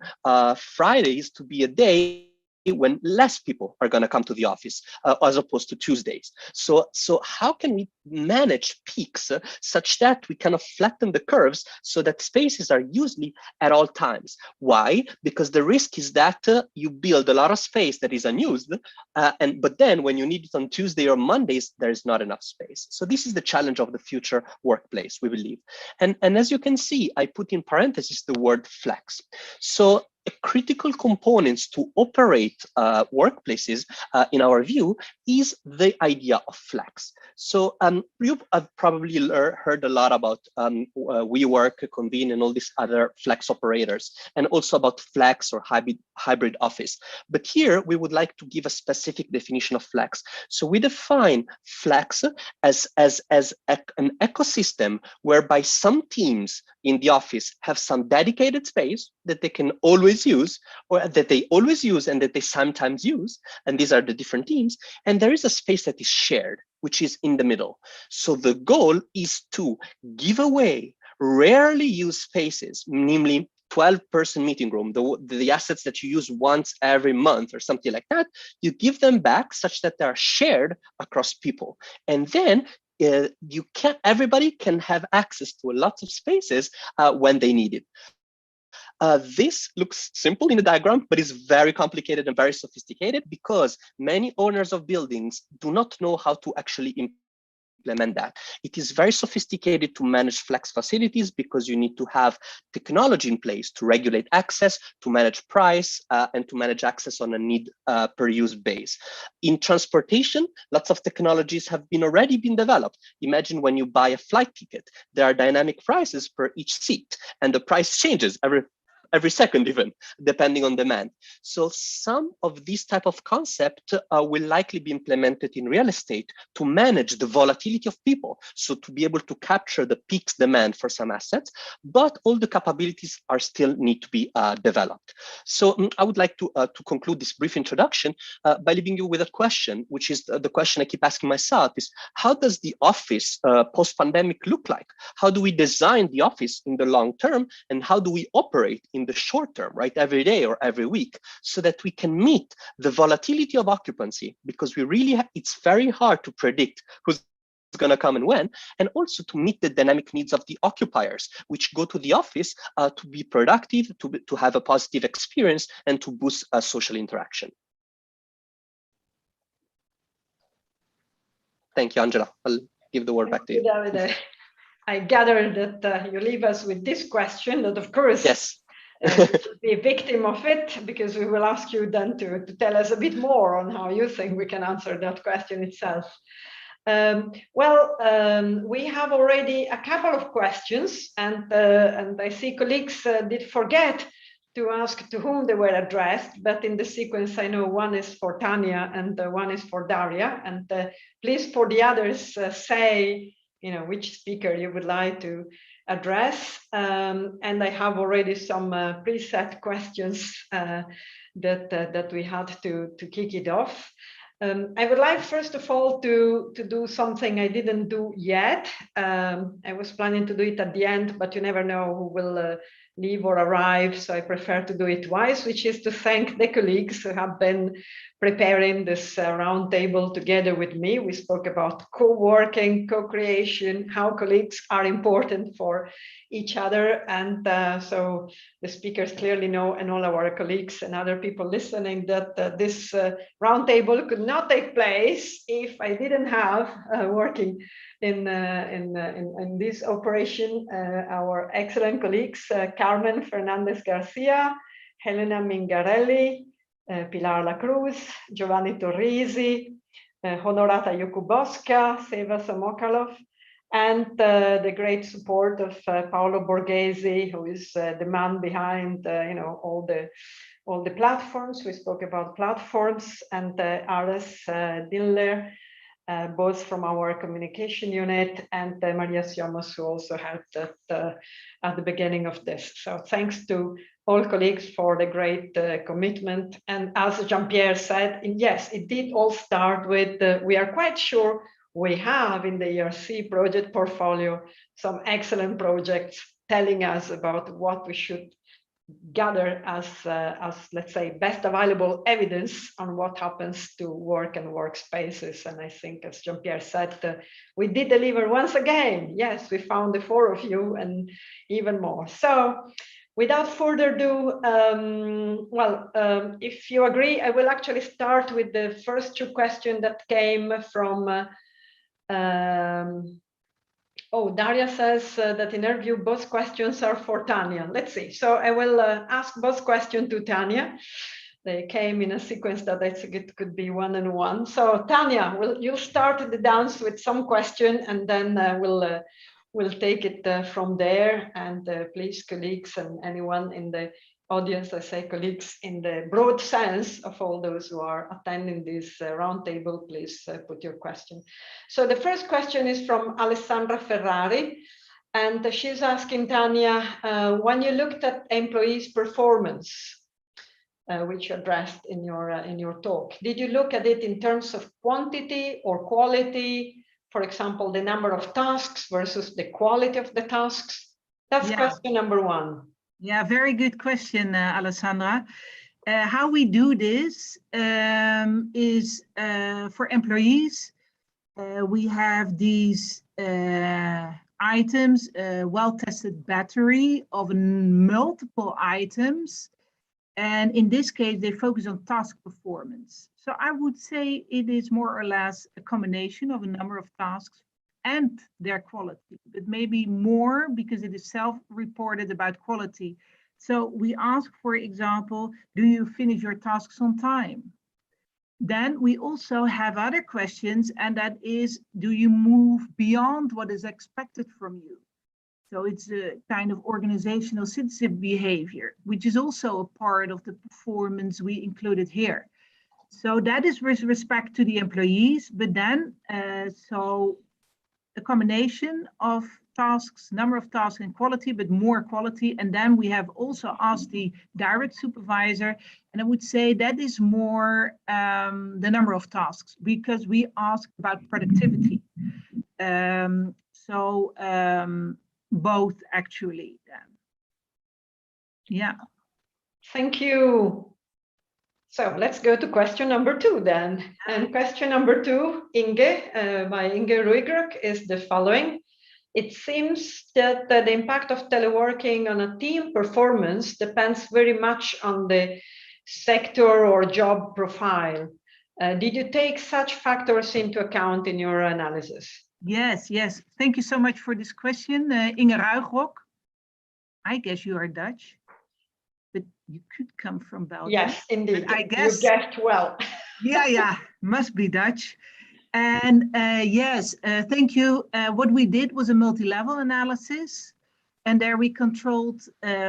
Fridays to be a day when less people are going to come to the office as opposed to Tuesdays. So how can we manage peaks such that we kind of flatten the curves so that spaces are usually at all times? Why? Because the risk is that you build a lot of space that is unused, but then when you need it on Tuesday or Mondays, there is not enough space. So this is the challenge of the future workplace, we believe. And as you can see, I put in parentheses the word flex. So critical components to operate workplaces, in our view, is the idea of flex. So you've probably heard a lot about WeWork, Convene, and all these other flex operators, and also about flex or hybrid office. But here we would like to give a specific definition of flex. So we define flex as an ecosystem whereby some teams in the office have some dedicated space that they can always use, or that they always use and that they sometimes use, and these are the different teams, and there is a space that is shared, which is in the middle. So the goal is to give away rarely used spaces, namely 12-person meeting room, the assets that you use once every month or something like that, you give them back such that they are shared across people. And then everybody can have access to a lot of spaces when they need it. This looks simple in the diagram, but is very complicated and very sophisticated because many owners of buildings do not know how to actually implement that. It is very sophisticated to manage flex facilities because you need to have technology in place to regulate access, to manage price, and to manage access on a need per use base. In transportation, lots of technologies have already been developed. Imagine when you buy a flight ticket, there are dynamic prices per each seat, and the price changes every second, even depending on demand. So some of these type of concept will likely be implemented in real estate to manage the volatility of people. So to be able to capture the peaks demand for some assets, but all the capabilities are still need to be developed. So I would like to conclude this brief introduction by leaving you with a question, which is the question I keep asking myself is, how does the office post-pandemic look like? How do we design the office in the long term? And how do we operate in the short term, right, every day or every week, so that we can meet the volatility of occupancy, because we really it's very hard to predict who's going to come and when, and also to meet the dynamic needs of the occupiers, which go to the office to be productive, to have a positive experience, and to boost social interaction. Thank you, Angela. I'll give the word back to you.
Davide. I gather that you leave us with this question that, of course,
yes.
You should be a victim of it, because we will ask you then to tell us a bit more on how you think we can answer that question itself. We have already a couple of questions, and I see colleagues did forget to ask to whom they were addressed, but in the sequence I know one is for Tanja and one is for Darja, and please for the others say which speaker you would like to address, and I have already some preset questions that we had to kick it off. I would like first of all to do something I didn't do yet. I was planning to do it at the end, but you never know who will leave or arrive, so I prefer to do it twice, which is to thank the colleagues who have been preparing this roundtable together with me. We spoke about co-working, co-creation, how colleagues are important for each other, and so the speakers clearly know, and all our colleagues and other people listening, that this roundtable could not take place if I didn't have working in this operation our excellent colleagues Carmen Fernandez Garcia, Helena Mingarelli, Pilar La Cruz, Giovanni Torrisi, Honorata Jakubowska, Seva Samokalov, and the great support of Paolo Borghesi, who is the man behind all the platforms. We spoke about platforms, and Ares Diller, both from our communication unit and Maria Siamos, who also helped at the beginning of this. So thanks to all colleagues for the great commitment. And as Jean-Pierre said, yes, it did all start with, we are quite sure we have in the ERC project portfolio some excellent projects telling us about what we should gather as let's say best available evidence on what happens to work and workspaces. And I think, as Jean-Pierre said, we did deliver once again. Yes, we found the 4 of you and even more. So without further ado, if you agree, I will actually start with the first 2 questions that came from Darja says that in her view, both questions are for Tanja. Let's see. So I will ask both questions to Tanja. They came in a sequence that I think it could be 1 and 1. So Tanja, you'll start the dance with some question, and then we'll take it from there. And please, colleagues and anyone in the audience, I say colleagues in the broad sense of all those who are attending this roundtable, please put your question. So the first question is from Alessandra Ferrari, and she's asking Tanja, when you looked at employees' performance, which you addressed in your talk, did you look at it in terms of quantity or quality? For example, the number of tasks versus the quality of the tasks? That's question number 1.
Yeah, very good question, Alessandra. How we do this is for employees, we have these items, well-tested battery of multiple items. And in this case, they focus on task performance. So I would say it is more or less a combination of a number of tasks and their quality, but maybe more because it is self-reported about quality. So we ask, for example, do you finish your tasks on time? Then we also have other questions, and that is, do you move beyond what is expected from you? So it's a kind of organizational citizen behavior, which is also a part of the performance we included here. So that is with respect to the employees, but then, so a combination of tasks, number of tasks and quality, but more quality. And then we have also asked the direct supervisor, and I would say that is more the number of tasks, because we ask about productivity. Both actually then. Yeah.
Thank you. So let's go to question number 2 then. And question number 2, Inge, by Inge Ruigrok, is the following. It seems that the impact of teleworking on a team performance depends very much on the sector or job profile. Did you take such factors into account in your analysis?
Yes. Thank you so much for this question, Inge Ruigrok. I guess you are Dutch. But you could come from Belgium.
Yes, indeed.
I guess
you guessed well.
yeah, must be Dutch. And yes, thank you. What we did was a multi-level analysis, and there we controlled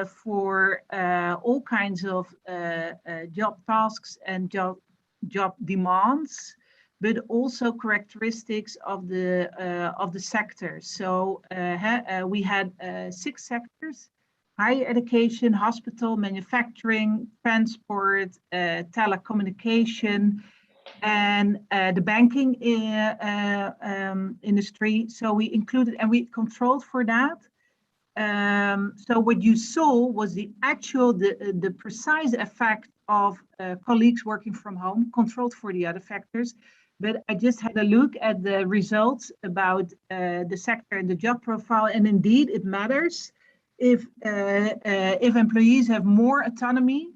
for all kinds of job tasks and job demands, but also characteristics of the sector. So we had 6 sectors: higher education, hospital, manufacturing, transport, telecommunication, and the banking industry. So we included and we controlled for that. So what you saw was the actual, the precise effect of colleagues working from home, controlled for the other factors. But I just had a look at the results about the sector and the job profile, and indeed it matters. If employees have more autonomy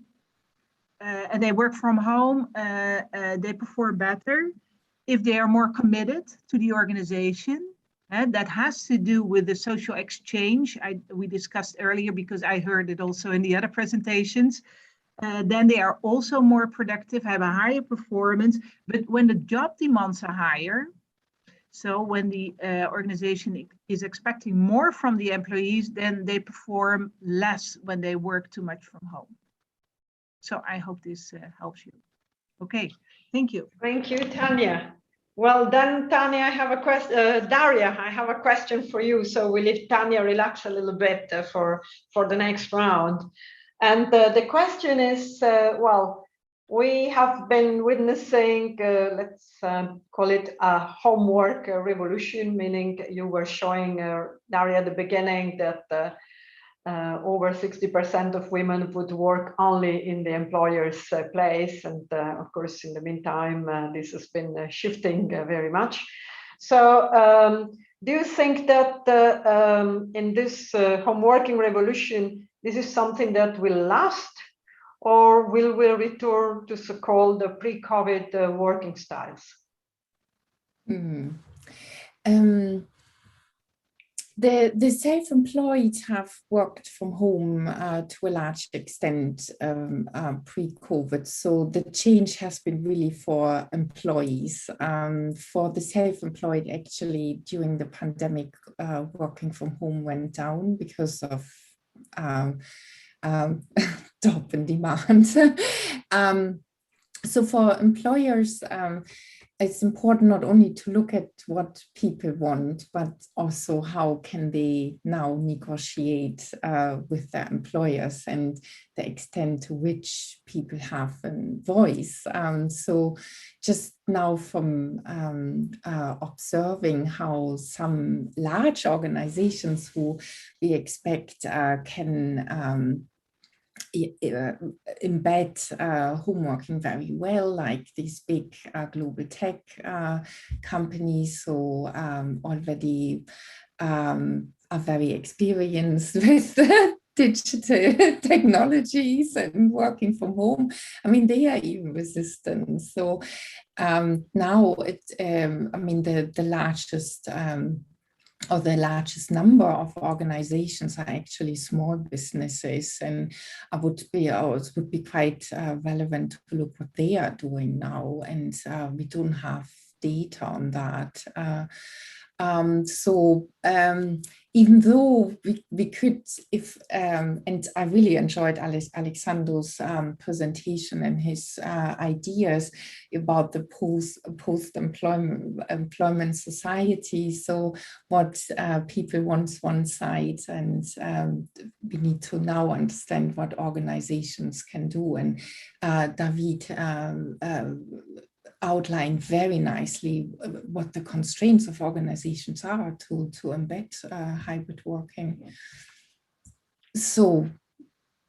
and they work from home, they perform better. If they are more committed to the organization, that has to do with the social exchange we discussed earlier, because I heard it also in the other presentations. Then they are also more productive, have a higher performance. But when the job demands are higher, so when the organization is expecting more from the employees, then they perform less when they work too much from home. So I hope this helps you. Okay, thank you.
Thank you, Tanja. Well, then, Tanja, I have a question. Darja, I have a question for you. So we leave Tanja relax a little bit for the next round. And the question is, well, we have been witnessing, let's call it a homework revolution, meaning you were showing, Darja, at the beginning that over 60% of women would work only in the employer's place. And of course, in the meantime, this has been shifting very much. So do you think that in this home working revolution, this is something that will last, or will we return to so-called pre-COVID working styles?
The self-employed have worked from home to a large extent pre-COVID. So the change has been really for employees. For the self-employed, actually, during the pandemic, working from home went down because of drop in demand. So for employers, it's important not only to look at what people want, but also how can they now negotiate with their employers and the extent to which people have a voice. So just now from observing how some large organizations who we expect can embed home working very well, like these big global tech companies, so already are very experienced with digital technologies and working from home. I mean, they are even resistant. So now I mean, the largest or the largest number of organizations are actually small businesses, and it would be quite relevant to look what they are doing now, and we don't have data on that. Even though we could, and I really enjoyed Alessandro's presentation and his ideas about the post-employment society. So what people want one side, and we need to now understand what organizations can do. And David outlined very nicely what the constraints of organizations are to embed hybrid working. So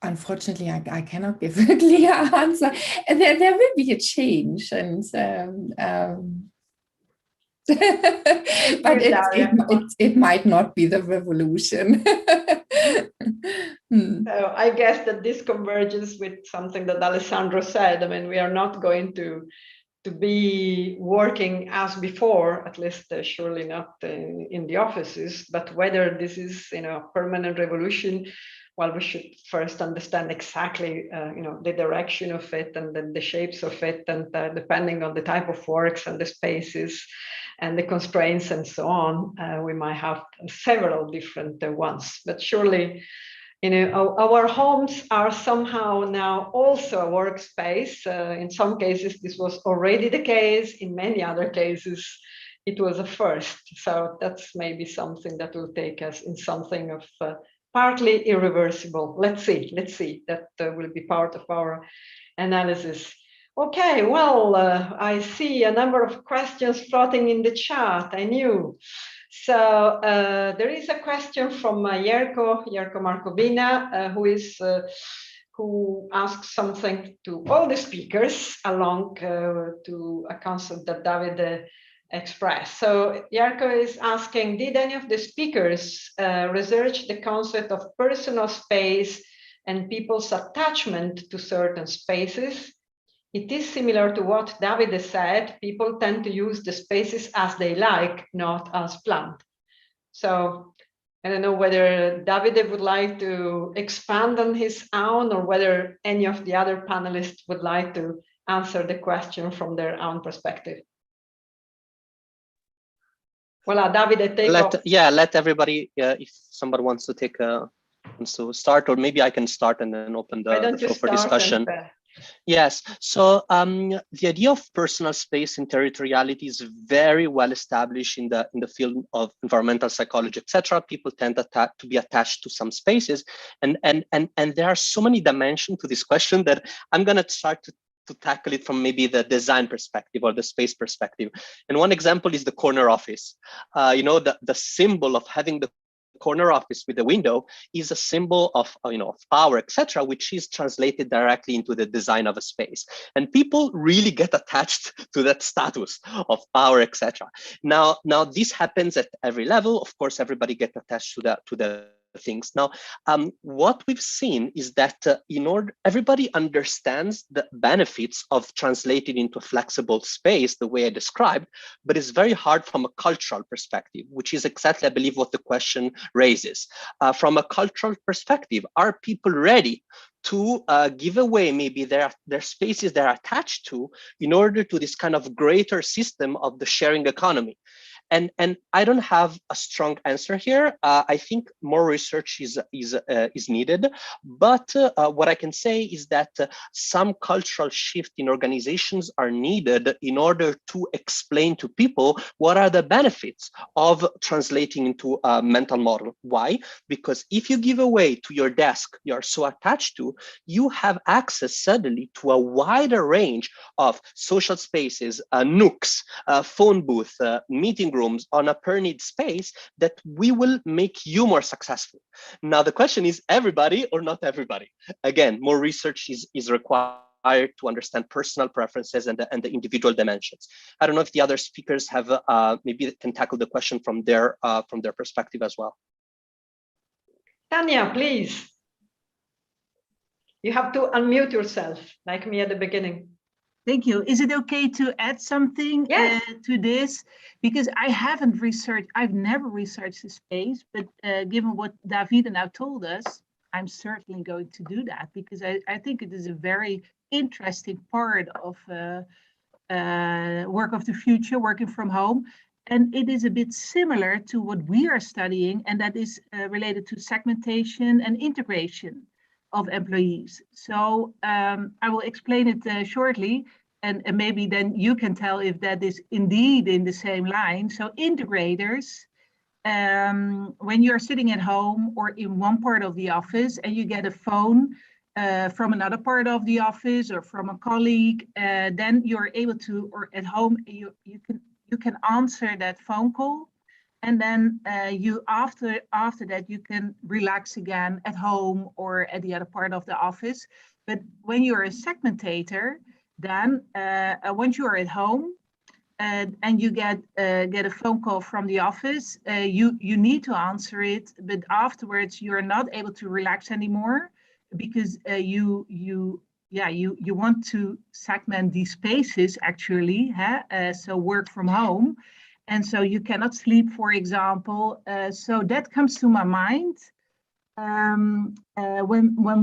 unfortunately, I cannot give a clear answer. There will be a change, and but it might not be the revolution.
So I guess that this converges with something that Alessandro said. I mean, we are not going to be working as before, at least surely not in the offices, but whether this is, a permanent revolution, well, we should first understand exactly, the direction of it and the shapes of it, and depending on the type of works and the spaces and the constraints and so on, we might have several different ones, but surely, our homes are somehow now also a workspace. In some cases, this was already the case. In many other cases, it was a first. So that's maybe something that will take us in something of partly irreversible. Let's see. That will be part of our analysis. Okay, well, I see a number of questions floating in the chat. I knew. So there is a question from Jerko Markovina, who asks something to all the speakers along to a concept that Davide expressed. So Jerko is asking, did any of the speakers research the concept of personal space and people's attachment to certain spaces? It is similar to what Davide said. People tend to use the spaces as they like, not as planned. So I don't know whether Davide would like to expand on his own, or whether any of the other panelists would like to answer the question from their own perspective. Voilà, Davide, take off.
Yeah, let everybody, if somebody wants to start, or maybe I can start and then open the floor for discussion. Yes, so the idea of personal space and territoriality is very well established in the field of environmental psychology, etc. People tend to be attached to some spaces, and there are so many dimensions to this question that I'm going to start to tackle it from maybe the design perspective or the space perspective. And one example is the corner office. The symbol of having the corner office with a window is a symbol of of power, etc., which is translated directly into the design of a space, and people really get attached to that status of power, etc. Now this happens at every level. Of course, everybody gets attached to the things. Now, what we've seen is that everybody understands the benefits of translating into a flexible space the way I described, but it's very hard from a cultural perspective, which is exactly, I believe, what the question raises. From a cultural perspective, are people ready to give away maybe their spaces they're attached to in order to this kind of greater system of the sharing economy? And I don't have a strong answer here. I think more research is needed. But what I can say is that some cultural shift in organizations are needed in order to explain to people what are the benefits of translating into a mental model. Why? Because if you give away to your desk you're so attached to, you have access suddenly to a wider range of social spaces, nooks, phone booth, meeting rooms on a per need space that we will make you more successful. Now, the question is everybody or not everybody? Again, more research is required to understand personal preferences and the individual dimensions. I don't know if the other speakers have maybe can tackle the question from their perspective as well.
Tanja, please. You have to unmute yourself, like me at the beginning.
Thank you. Is it okay to add something to this? Because I've never researched the space, but given what Davide now told us, I'm certainly going to do that, because I think it is a very interesting part of work of the future, working from home. And it is a bit similar to what we are studying, and that is related to segmentation and integration of employees. So I will explain it shortly, and maybe then you can tell if that is indeed in the same line. So integrators, when you're sitting at home or in one part of the office and you get a phone from another part of the office or from a colleague, then you're able to, or at home, you can answer that phone call. And then after that, you can relax again at home or at the other part of the office. But when you're a segmentator, then once you are at home and you get a phone call from the office, you need to answer it. But afterwards, you are not able to relax anymore, because you want to segment these spaces actually. So work from home. And so you cannot sleep, for example. So that comes to my mind when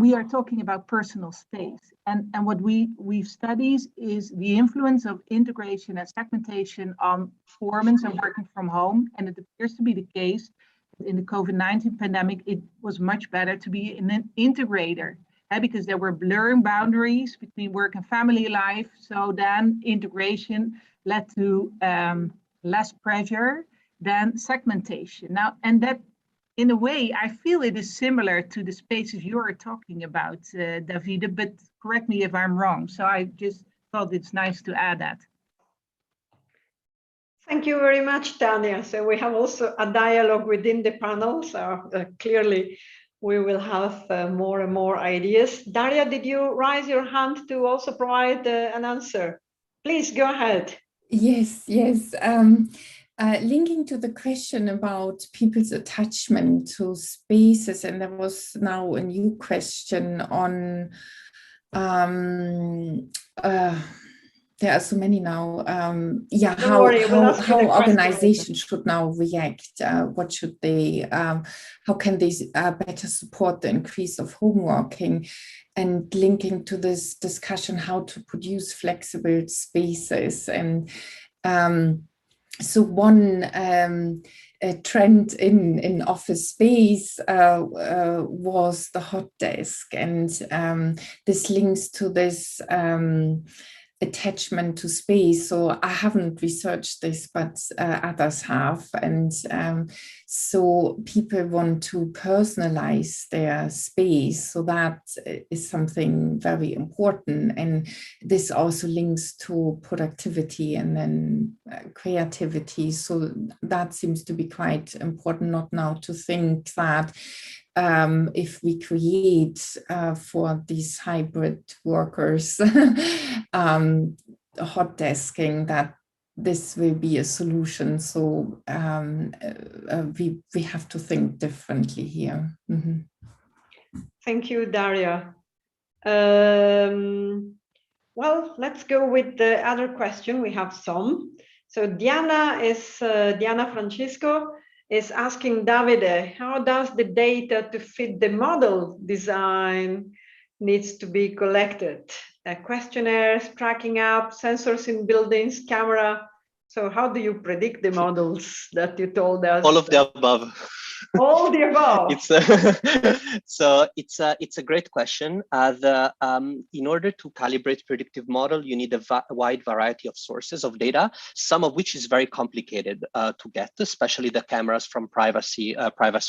we are talking about personal space. And what we've studied is the influence of integration and segmentation on performance and working from home. And it appears to be the case in the COVID-19 pandemic, it was much better to be an integrator, because there were blurring boundaries between work and family life. So then integration led to less pressure than segmentation. Now, and that, in a way, I feel it is similar to the spaces you are talking about, Davide, but correct me if I'm wrong. So I just thought it's nice to add that.
Thank you very much, Tanja. So we have also a dialogue within the panel. So clearly we will have more and more ideas. Darja, did you raise your hand to also provide an answer? Please go ahead.
Yes. Linking to the question about people's attachment to spaces, and there was now a new question on, there are so many now, how organizations should now react, what should they, how can they better support the increase of home working, and linking to this discussion how to produce flexible spaces. And So one trend in office space was the hot desk, and this links to this attachment to space. So I haven't researched this, but others have. And so people want to personalize their space. So that is something very important. And this also links to productivity and then creativity. So that seems to be quite important, not now to think that if we create for these hybrid workers hot desking, that this will be a solution. So we have to think differently here. Mm-hmm.
Thank you, Darja. Well, let's go with the other question. We have some. So Diana Francisco is asking Davide, how does the data to fit the model design needs to be collected? Questionnaires, tracking up, sensors in buildings, camera. So how do you predict the models that you told us?
All of the above.
All the above.
It's a great question. In order to calibrate predictive model, you need a wide variety of sources of data, some of which is very complicated to get, especially the cameras from privacy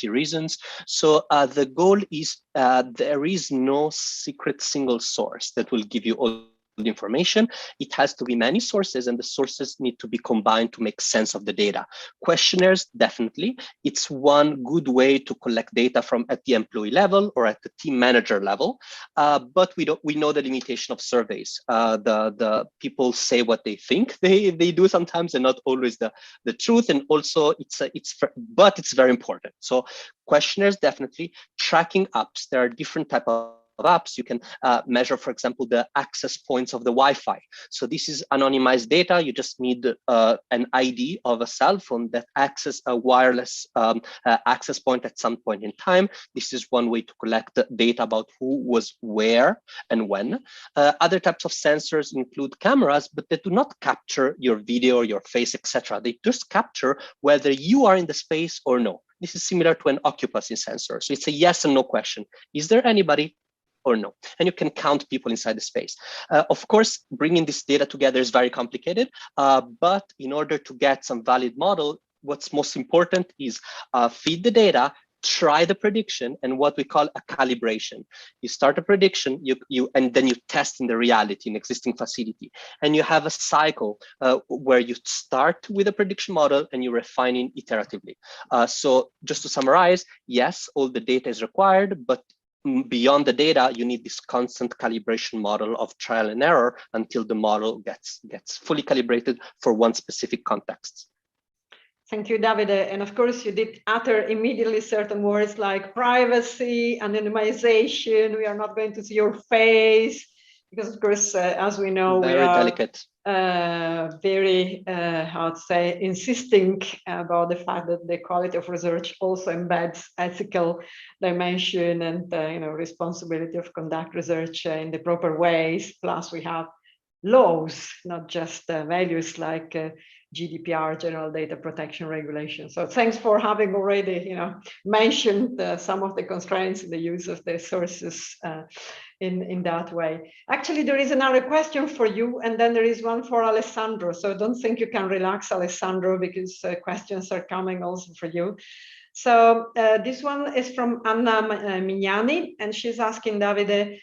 reasons. So the goal is there is no secret single source that will give you all the information. It has to be many sources, and the sources need to be combined to make sense of the data. Questionnaires, definitely. It's one good way to collect data from at the employee level or at the team manager level. But we know the limitation of surveys. The people say what they think they do sometimes, and not always the truth. And also but it's very important. So questionnaires, definitely. Tracking apps, there are different types of apps. You can measure, for example, the access points of the Wi-Fi. So this is anonymized data. You just need an ID of a cell phone that access a wireless access point at some point in time. This is one way to collect data about who was where and when. Other types of sensors include cameras, but they do not capture your video or your face, etc. They just capture whether you are in the space or no. This is similar to an occupancy sensor. So it's a yes and no question. Is there anybody or no? And you can count people inside the space. Of course, bringing this data together is very complicated, but in order to get some valid model, what's most important is feed the data, try the prediction, and what we call a calibration. You start a prediction, and then you test in the reality in existing facility. And you have a cycle where you start with a prediction model and you refine it iteratively. So just to summarize, yes, all the data is required, but beyond the data, you need this constant calibration model of trial and error until the model gets fully calibrated for one specific context.
Thank you, Davide. And of course, you did utter immediately certain words like privacy, anonymization. We are not going to see your face because, of course, as we know,
very delicate.
Very, how to say, insisting about the fact that the quality of research also embeds ethical dimension and responsibility of conduct research in the proper ways. Plus, we have laws, not just values like GDPR, General Data Protection Regulation. So thanks for having already, mentioned some of the constraints in the use of the sources in that way. Actually, there is another question for you, and then there is one for Alessandro. So don't think you can relax, Alessandro, because questions are coming also for you. So this one is from Anna Mignani, and she's asking Davide,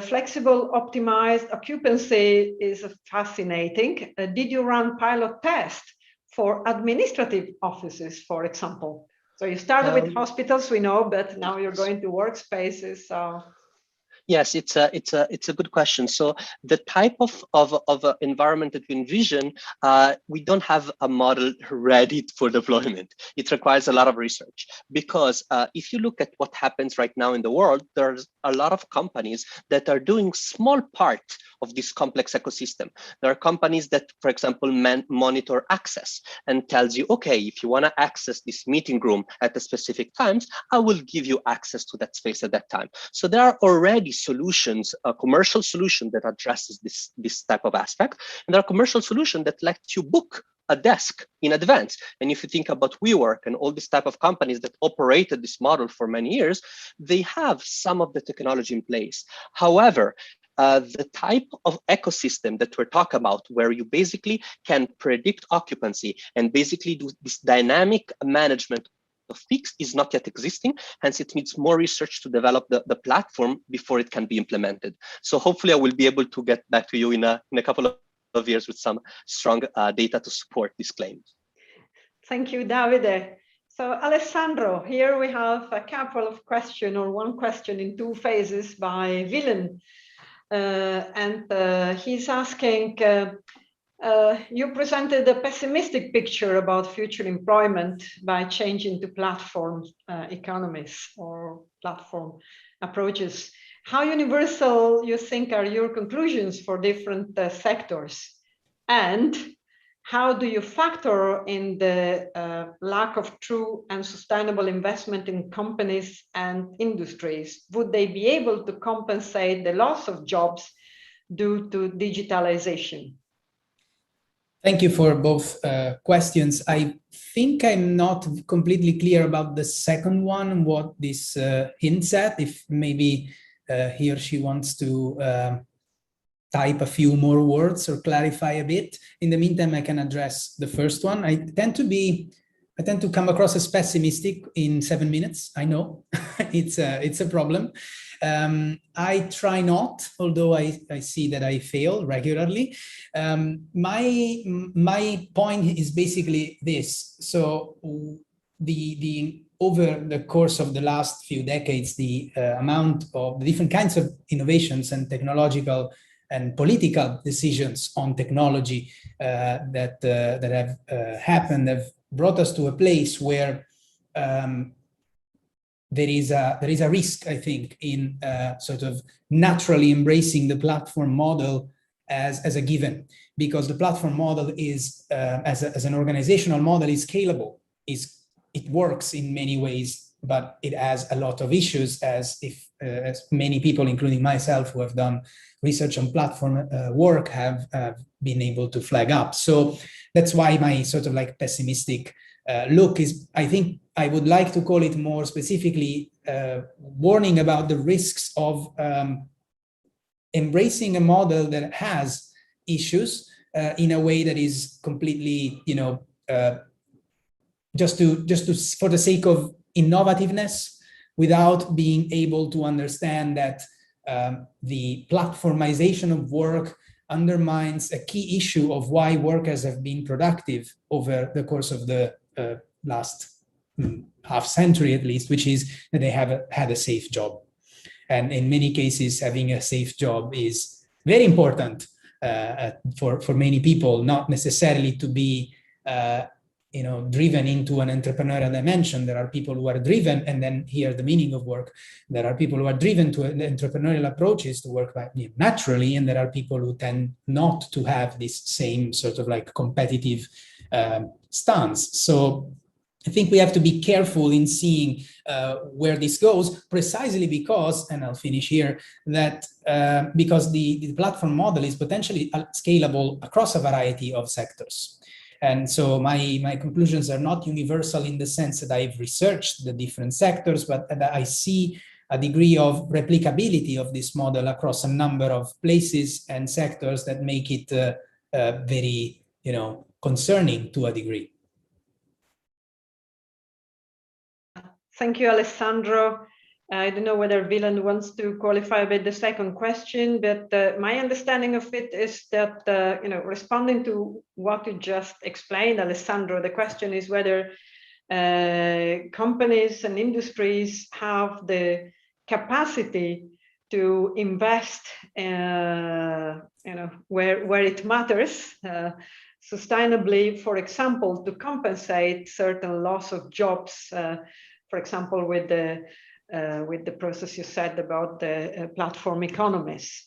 flexible optimized occupancy is fascinating. Did you run pilot tests for administrative offices, for example? So you started with hospitals, we know, but now you're going to workspaces. So.
Yes, it's a good question. So the type of environment that we envision, we don't have a model ready for deployment. It requires a lot of research because if you look at what happens right now in the world, there's a lot of companies that are doing small part of this complex ecosystem. There are companies that, for example, monitor access and tells you, okay, if you want to access this meeting room at a specific times, I will give you access to that space at that time. So there are already solutions, a commercial solution that addresses this type of aspect. And there are commercial solutions that let you book a desk in advance. And if you think about WeWork and all these type of companies that operated this model for many years, they have some of the technology in place. However, the type of ecosystem that we're talking about, where you basically can predict occupancy and basically do this dynamic management of peaks, is not yet existing. Hence, it needs more research to develop the platform before it can be implemented. So hopefully I will be able to get back to you in a couple of years with some strong data to support this claim.
Thank you, Davide. So Alessandro, here we have a couple of questions, or one question in two phases by Willem. He's asking, you presented a pessimistic picture about future employment by changing to platform economies or platform approaches. How universal you think are your conclusions for different sectors? And how do you factor in the lack of true and sustainable investment in companies and industries? Would they be able to compensate the loss of jobs due to digitalization?
Thank you for both questions. I think I'm not completely clear about the second one, what this hints at. If maybe he or she wants to type a few more words or clarify a bit. In the meantime, I can address the first one. I tend to come across as pessimistic in 7 minutes. I know it's a problem. I try not, although I see that I fail regularly. My point is basically this. So over the course of the last few decades, the amount of the different kinds of innovations and technological and political decisions on technology that have happened have brought us to a place where there is a risk, I think, in sort of naturally embracing the platform model as a given, because the platform model is, as an organizational model, is scalable. It works in many ways, but it has a lot of issues, as many people, including myself, who have done research on platform work have been able to flag up. So that's why my sort of like pessimistic look is, I think I would like to call it more specifically warning about the risks of embracing a model that has issues in a way that is completely, just for the sake of innovativeness, without being able to understand that the platformization of work undermines a key issue of why workers have been productive over the course of the last half century at least, which is that they have had a safe job. And in many cases, having a safe job is very important for many people, not necessarily to be driven into an entrepreneurial dimension. There are people who are driven, and then here the meaning of work. There are people who are driven to entrepreneurial approaches to work naturally, and there are people who tend not to have this same sort of like competitive stance. So I think we have to be careful in seeing where this goes, precisely because, and I'll finish here, that because the platform model is potentially scalable across a variety of sectors. And so my conclusions are not universal in the sense that I've researched the different sectors, but that I see a degree of replicability of this model across a number of places and sectors that make it very, concerning to a degree.
Thank you, Alessandro. I don't know whether Willem wants to qualify a bit the second question, but my understanding of it is that, responding to what you just explained, Alessandro, the question is whether companies and industries have the capacity to invest, where it matters, sustainably, for example, to compensate certain loss of jobs, for example, with the process you said about the platform economies.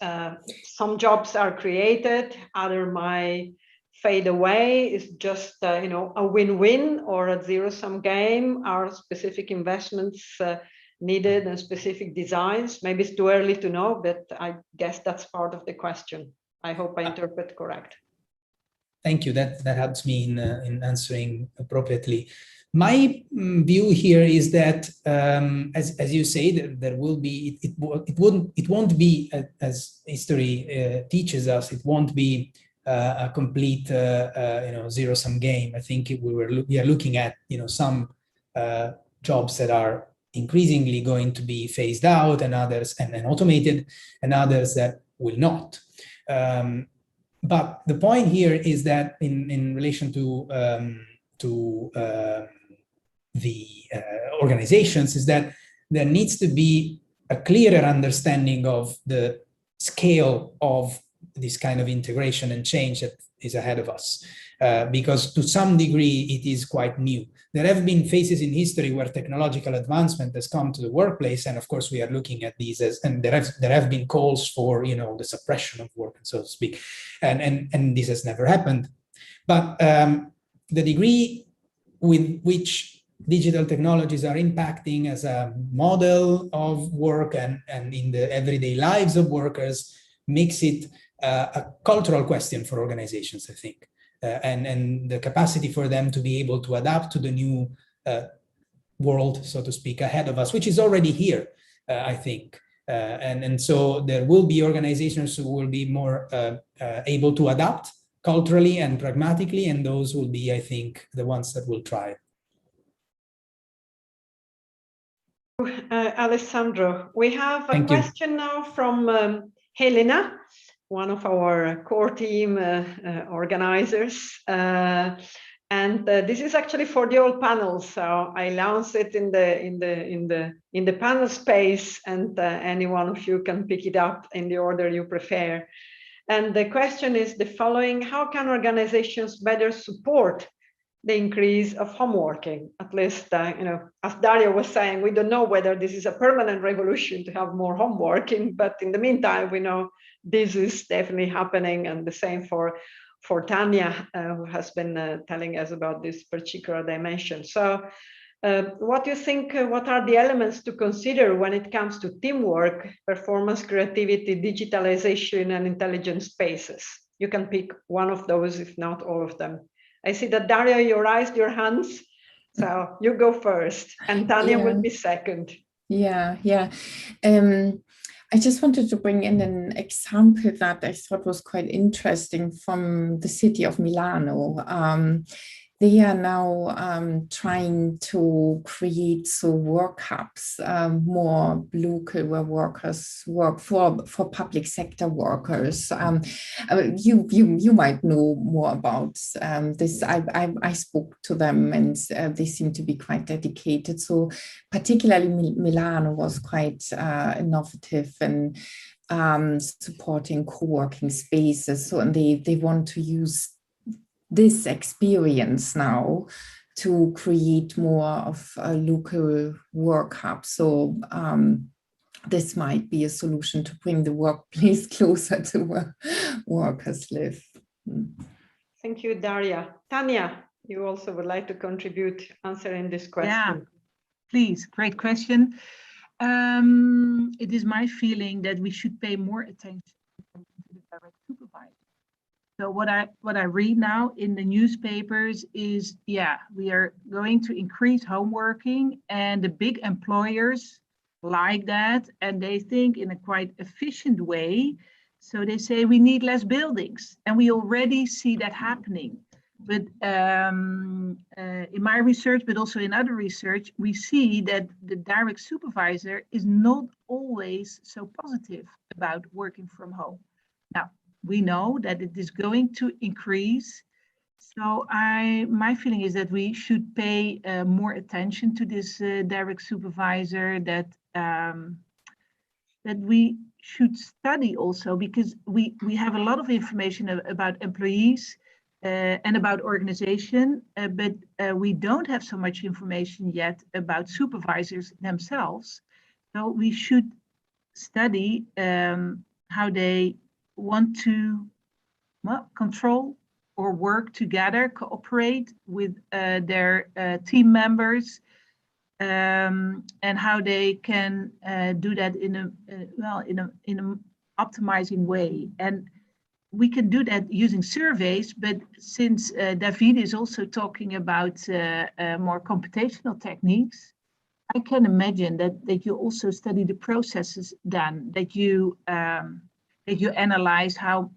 Some jobs are created, other might fade away. It's just a win-win or a zero-sum game. Are specific investments needed and specific designs? Maybe it's too early to know, but I guess that's part of the question. I hope I interpret correct.
Thank you. That helps me in answering appropriately. My view here is that, as you say, there will be, it won't be, as history teaches us, it won't be a complete zero-sum game. I think we are looking at some jobs that are increasingly going to be phased out, and others and automated, and others that will not. But the point here is that in relation to the organizations, is that there needs to be a clearer understanding of the scale of this kind of integration and change that is ahead of us, because to some degree it is quite new. There have been phases in history where technological advancement has come to the workplace, and of course we are looking at these as, and there have been calls for the suppression of work, so to speak, and this has never happened. But the degree with which digital technologies are impacting as a model of work and in the everyday lives of workers makes it a cultural question for organizations, I think. And the capacity for them to be able to adapt to the new world, so to speak, ahead of us, which is already here, I think. And so there will be organizations who will be more able to adapt culturally and pragmatically, and those will be, I think, the ones that will try.
Alessandro, we have a question now from Helena, one of our core team organizers, and this is actually for the old panel. So I announced it in the panel space, and any one of you can pick it up in the order you prefer. And the question is the following: how can organizations better support the increase of home working? At least, as Darja was saying, we don't know whether this is a permanent revolution to have more home working, but in the meantime, we know this is definitely happening, and the same for Tanja, who has been telling us about this particular dimension. So what do you think, what are the elements to consider when it comes to teamwork, performance, creativity, digitalization, and intelligent spaces? You can pick one of those, if not all of them. I see that Darja, you raised your hands, so you go first, and Tanja will be second.
Yeah. I just wanted to bring in an example that I thought was quite interesting from the city of Milano. They are now trying to create work hubs, more local, where workers work for public sector workers. You might know more about this. I spoke to them, and they seem to be quite dedicated. So particularly Milano was quite innovative and supporting co-working spaces. So, and they want to use this experience now to create more of a local work hub. So this might be a solution to bring the workplace closer to where workers live.
Thank you, Darja. Tanja, you also would like to contribute answering this question?
Yeah, please, great question. It is my feeling that we should pay more attention to the direct supervisor. So what I read now in the newspapers is, we are going to increase home working, and the big employers like that, and they think in a quite efficient way. So they say we need less buildings, and we already see that happening. But in my research, but also in other research, we see that the direct supervisor is not always so positive about working from home. Now, we know that it is going to increase. So my feeling is that we should pay more attention to this direct supervisor, that we should study also, because we have a lot of information about employees and about organization, but we don't have so much information yet about supervisors themselves. So we should study how they want to control or work together, cooperate with their team members, and how they can do that in a optimizing way. And we can do that using surveys, but since Davide is also talking about more computational techniques, I can imagine that you also study the processes then, that you analyze how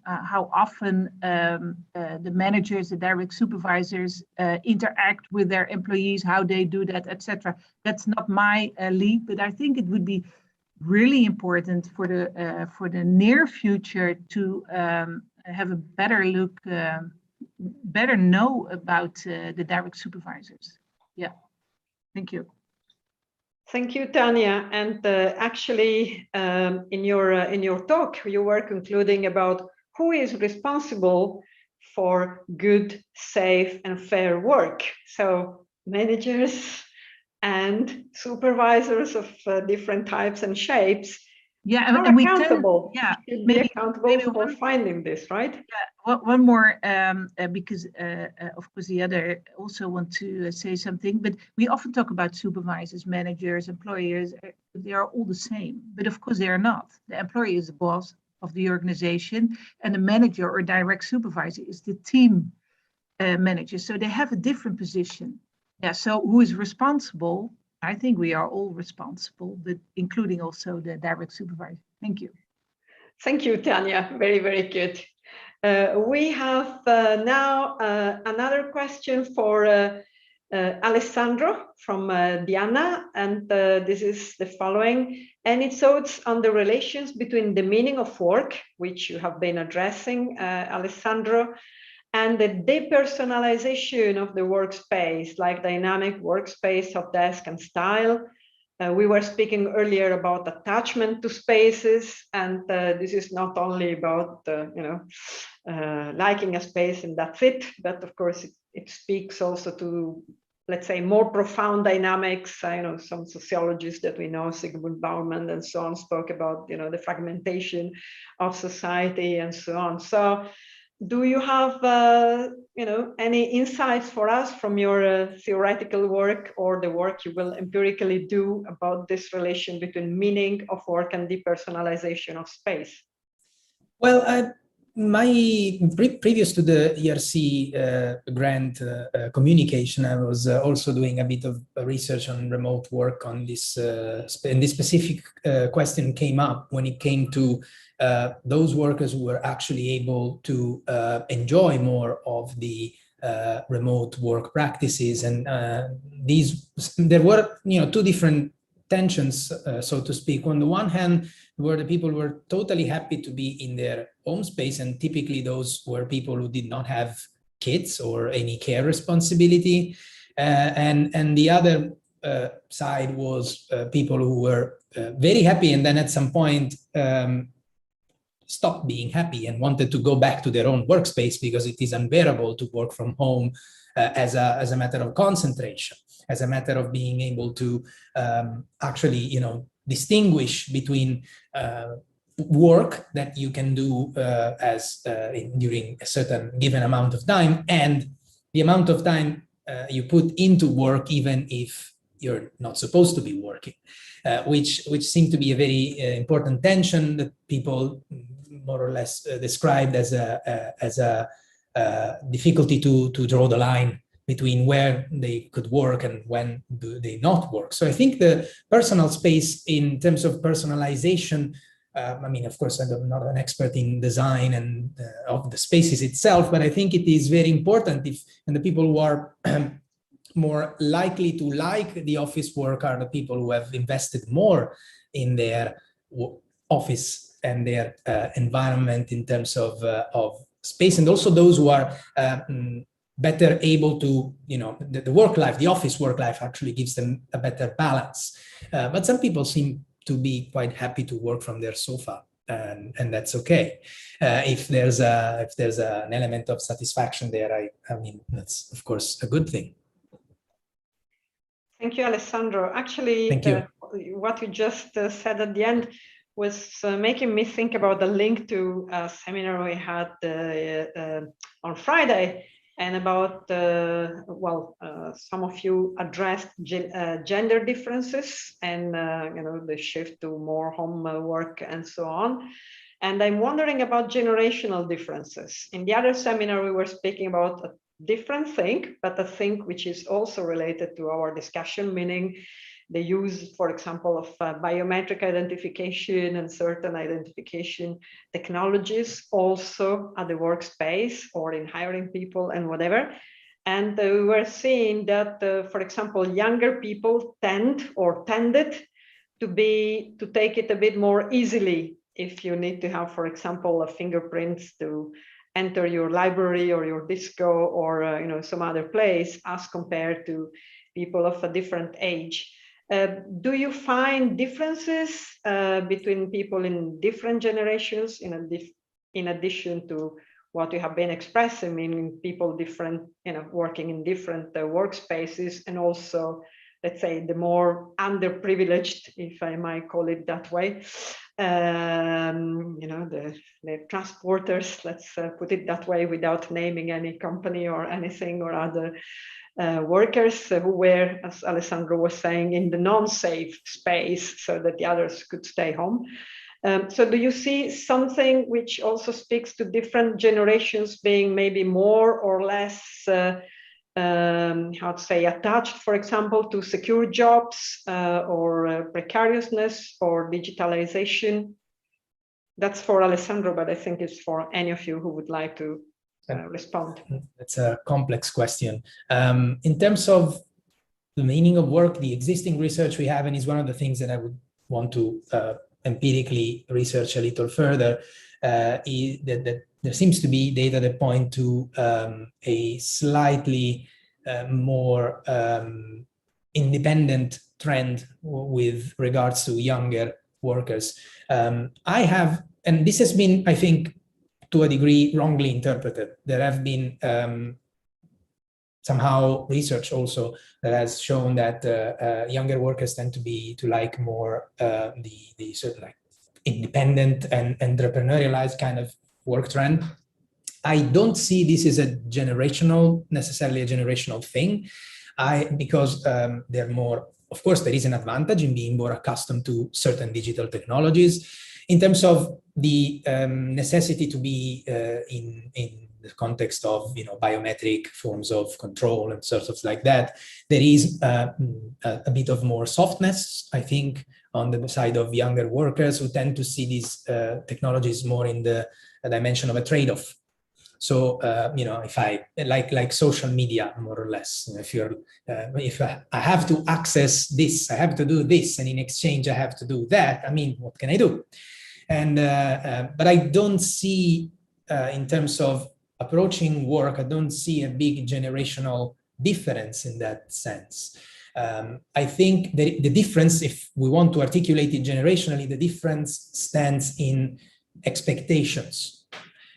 often the managers, the direct supervisors interact with their employees, how they do that, etc. That's not my lead, but I think it would be really important for the near future to have a better look, better know about the direct supervisors. Yeah, thank you.
Thank you, Tanja. And actually, in your talk, you were concluding about who is responsible for good, safe, and fair work. So managers and supervisors of different types and shapes.
Yeah,
and we accountable.
Can, yeah,
should be accountable for finding this, right?
Yeah, one more, because of course the other also want to say something, but we often talk about supervisors, managers, employers. They are all the same, but of course they are not. The employee is the boss of the organization, and the manager or direct supervisor is the team manager. So they have a different position. Yeah, so who is responsible? I think we are all responsible, but including also the direct supervisor. Thank you.
Thank you, Tanja. Very, very good. We have now another question for Alessandro from Diana, and this is the following. Any thoughts on the relations between the meaning of work, which you have been addressing, Alessandro, and the depersonalization of the workspace, like dynamic workspace of desk and style? We were speaking earlier about attachment to spaces, and this is not only about liking a space and that's it, but of course it speaks also to, let's say, more profound dynamics. I know some sociologists that we know, Zygmunt Bauman and so on, spoke about the fragmentation of society and so on. So do you have any insights for us from your theoretical work or the work you will empirically do about this relation between meaning of work and depersonalization of space?
Well, previous to the ERC grant communication, I was also doing a bit of research on remote work on this, and this specific question came up when it came to those workers who were actually able to enjoy more of the remote work practices, and there were two different tensions, so to speak. On the one hand, where the people were totally happy to be in their home space, and typically those were people who did not have kids or any care responsibility, and the other side was people who were very happy, and then at some point stopped being happy and wanted to go back to their own workspace because it is unbearable to work from home as a matter of concentration, as a matter of being able to actually, distinguish between work that you can do during a certain given amount of time and the amount of time you put into work, even if you're not supposed to be working, which seemed to be a very important tension that people more or less described as a difficulty to draw the line between where they could work and when do they not work. So I think the personal space in terms of personalization, of course, I'm not an expert in design and of the spaces itself, but I think it is very important and the people who are more likely to like the office work are the people who have invested more in their office and their environment in terms of space, and also those who are better able to, the work life, the office work life actually gives them a better balance. But some people seem to be quite happy to work from their sofa, and that's okay. If there's an element of satisfaction there, that's of course a good thing.
Thank you, Alessandro. Actually, what you just said at the end was making me think about the link to a seminar we had on Friday, and about, some of you addressed gender differences and, the shift to more home work and so on. And I'm wondering about generational differences. In the other seminar, we were speaking about a different thing, but a thing which is also related to our discussion, meaning the use, for example, of biometric identification and certain identification technologies also at the workspace or in hiring people and whatever. And we were seeing that, for example, younger people tended to take it a bit more easily if you need to have, for example, a fingerprints to enter your library or your disco or some other place as compared to people of a different age. Do you find differences between people in different generations in addition to what you have been expressing, meaning people different, working in different workspaces, and also, let's say, the more underprivileged, if I might call it that way, the transporters, let's put it that way, without naming any company or anything or other workers who were, as Alessandro was saying, in the non-safe space so that the others could stay home. So do you see something which also speaks to different generations being maybe more or less, attached, for example, to secure jobs or precariousness or digitalization? That's for Alessandro, but I think it's for any of you who would like to respond.
That's a complex question. In terms of the meaning of work, the existing research we have, and is one of the things that I would want to empirically research a little further, is that there seems to be data that point to a slightly more independent trend with regards to younger workers. I have, and this has been, I think, to a degree wrongly interpreted. There have been somehow research also that has shown that younger workers tend to like more the sort of like independent and entrepreneurialized kind of work trend. I don't see this as necessarily a generational thing, because they're more, of course, there is an advantage in being more accustomed to certain digital technologies. In terms of the necessity to be in the context of biometric forms of control and sort of like that, there is a bit of more softness, I think, on the side of younger workers who tend to see these technologies more in the dimension of a trade-off. So if I like social media, more or less, if I have to access this, I have to do this, and in exchange I have to do that. I mean, what can I do? And but I don't see, in terms of approaching work, I don't see a big generational difference in that sense. I think the difference, if we want to articulate it generationally, the difference stands in expectations.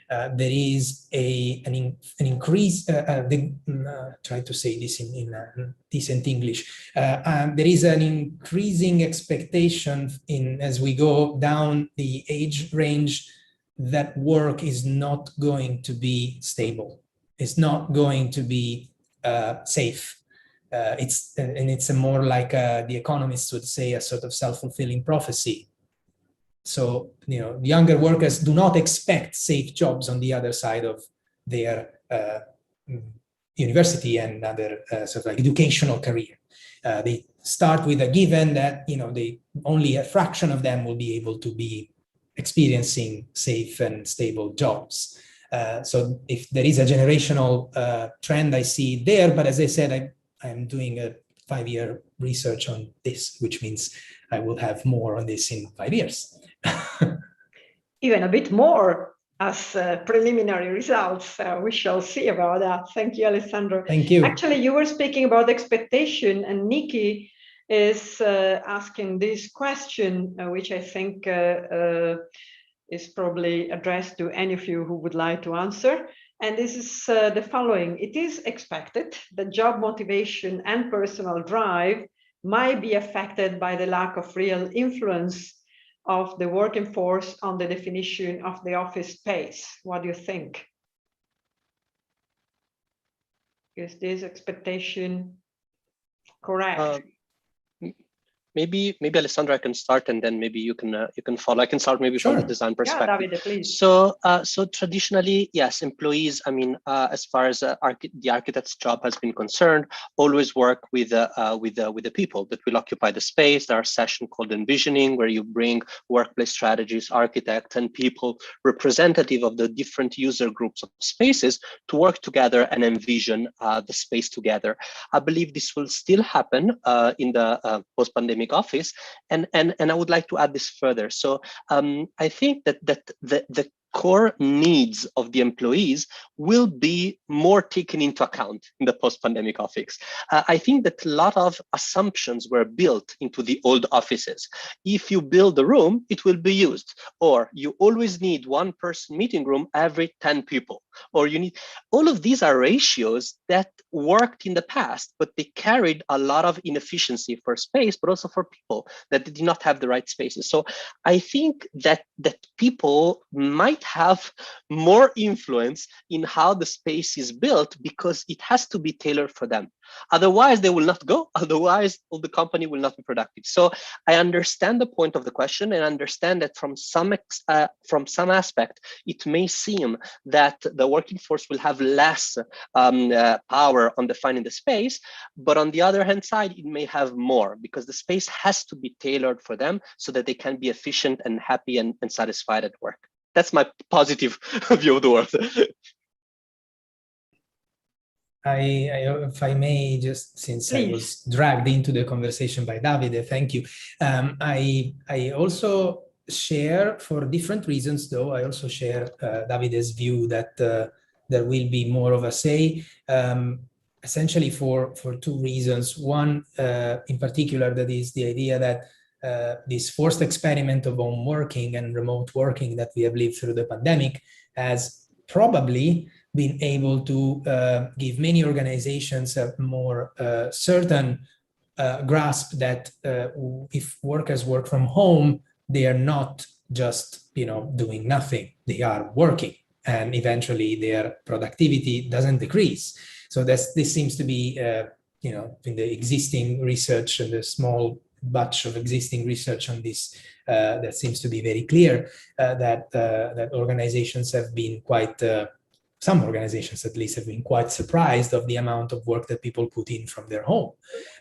There is an increase, try to say this in decent English, there is an increasing expectation as we go down the age range that work is not going to be stable. It's not going to be safe. It's a more like the economists would say, a sort of self-fulfilling prophecy. So, younger workers do not expect safe jobs on the other side of their university and other sort of like educational career. They start with a given that, only a fraction of them will be able to be experiencing safe and stable jobs. So if there is a generational trend, I see there, but as I said, I'm doing a 5-year research on this, which means I will have more on this in 5 years.
Even a bit more as preliminary results. We shall see about that. Thank you, Alessandro.
Thank you.
Actually, you were speaking about expectation, and Nikki is asking this question, which I think is probably addressed to any of you who would like to answer. And this is the following. It is expected that job motivation and personal drive might be affected by the lack of real influence of the working force on the definition of the office space. What do you think? Is this expectation correct?
maybe Alessandro, I can start, and then maybe you can follow. I can start maybe from the design perspective.
Yeah, Davide, please.
So traditionally, yes, employees. I mean, as far as the architect's job has been concerned, always work with the people that will occupy the space. There are sessions called envisioning, where you bring workplace strategists, architects, and people representative of the different user groups of spaces to work together and envision the space together. I believe this will still happen in the post-pandemic office, and I would like to add this further. So I think that the core needs of the employees will be more taken into account in the post-pandemic office. I think that a lot of assumptions were built into the old offices. If you build a room, it will be used, or you always need one person meeting room every 10 people, or you need, all of these are ratios that worked in the past, but they carried a lot of inefficiency for space, but also for people that did not have the right spaces. So I think that people might have more influence in how the space is built, because it has to be tailored for them. Otherwise, they will not go. Otherwise, the company will not be productive. So I understand the point of the question, and understand that from some aspect, it may seem that the working force will have less power on defining the space, but on the other hand side, it may have more, because the space has to be tailored for them so that they can be efficient and happy and satisfied at work. That's my positive view of the world.
If I may, just since
Please.
I was dragged into the conversation by Davide, thank you. I also share, for different reasons though, I also share Davide's view that there will be more of a say, essentially for two reasons. One, in particular, that is the idea that this forced experiment of home working and remote working that we have lived through the pandemic has probably been able to give many organizations a more certain grasp that if workers work from home, they are not just doing nothing, they are working, and eventually their productivity doesn't decrease. So this seems to be in the existing research and the small batch of existing research on this, that seems to be very clear that organizations have been quite, some organizations at least have been quite surprised of the amount of work that people put in from their home.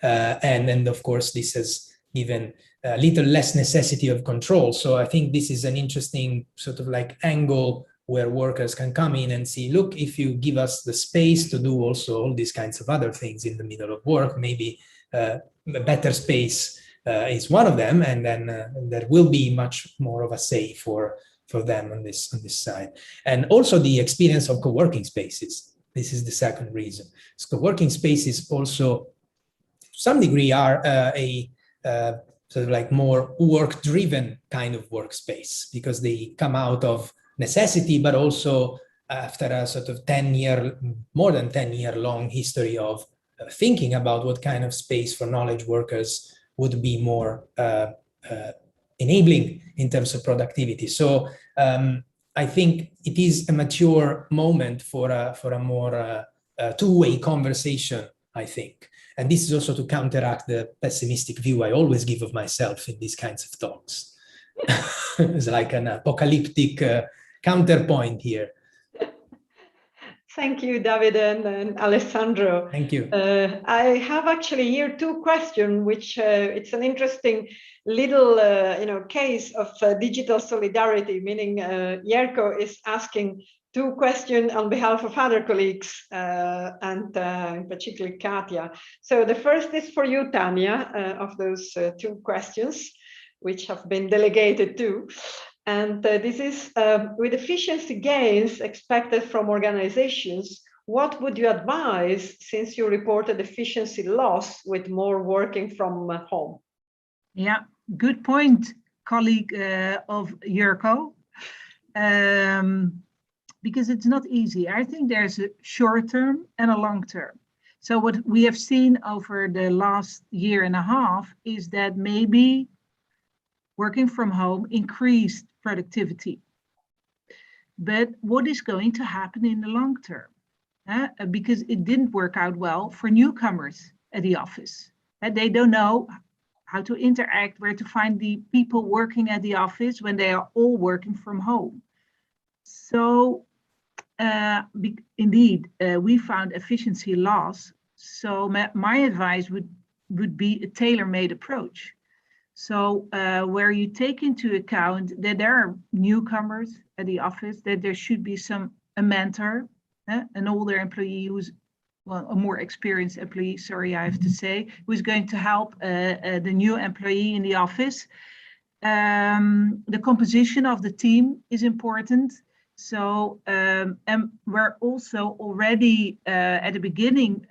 And then of course this has given a little less necessity of control. So I think this is an interesting sort of like angle where workers can come in and see, look, if you give us the space to do also all these kinds of other things in the middle of work, maybe a better space is one of them, and then there will be much more of a say for them on this side. And also the experience of co-working spaces. This is the second reason. So co-working spaces also, to some degree, are a sort of like more work-driven kind of workspace, because they come out of necessity, but also after a sort of more than 10-year long history of thinking about what kind of space for knowledge workers would be more enabling in terms of productivity. So I think it is a mature moment for a more two-way conversation, I think. And this is also to counteract the pessimistic view I always give of myself in these kinds of talks. It's like an apocalyptic counterpoint here.
Thank you, Davide and Alessandro.
Thank you.
I have actually here two questions, which it's an interesting little case of digital solidarity, meaning Jerko is asking two questions on behalf of other colleagues, and in particular Katja. So the first is for you, Tanja, of those two questions, which have been delegated to. And this is, with efficiency gains expected from organizations, what would you advise since you reported efficiency loss with more working from home?
Yeah, good point, colleague of Jerko. Because it's not easy. I think there's a short term and a long term. So what we have seen over the last year and a half is that maybe working from home increased productivity. But what is going to happen in the long term? Because it didn't work out well for newcomers at the office. They don't know how to interact, where to find the people working at the office when they are all working from home. So indeed, we found efficiency loss. So my advice would be a tailor-made approach. So where you take into account that there are newcomers at the office, that there should be a mentor, an older employee who's, well, a more experienced employee, sorry, I have to say, who's going to help the new employee in the office. The composition of the team is important. So and we're also already at the beginning,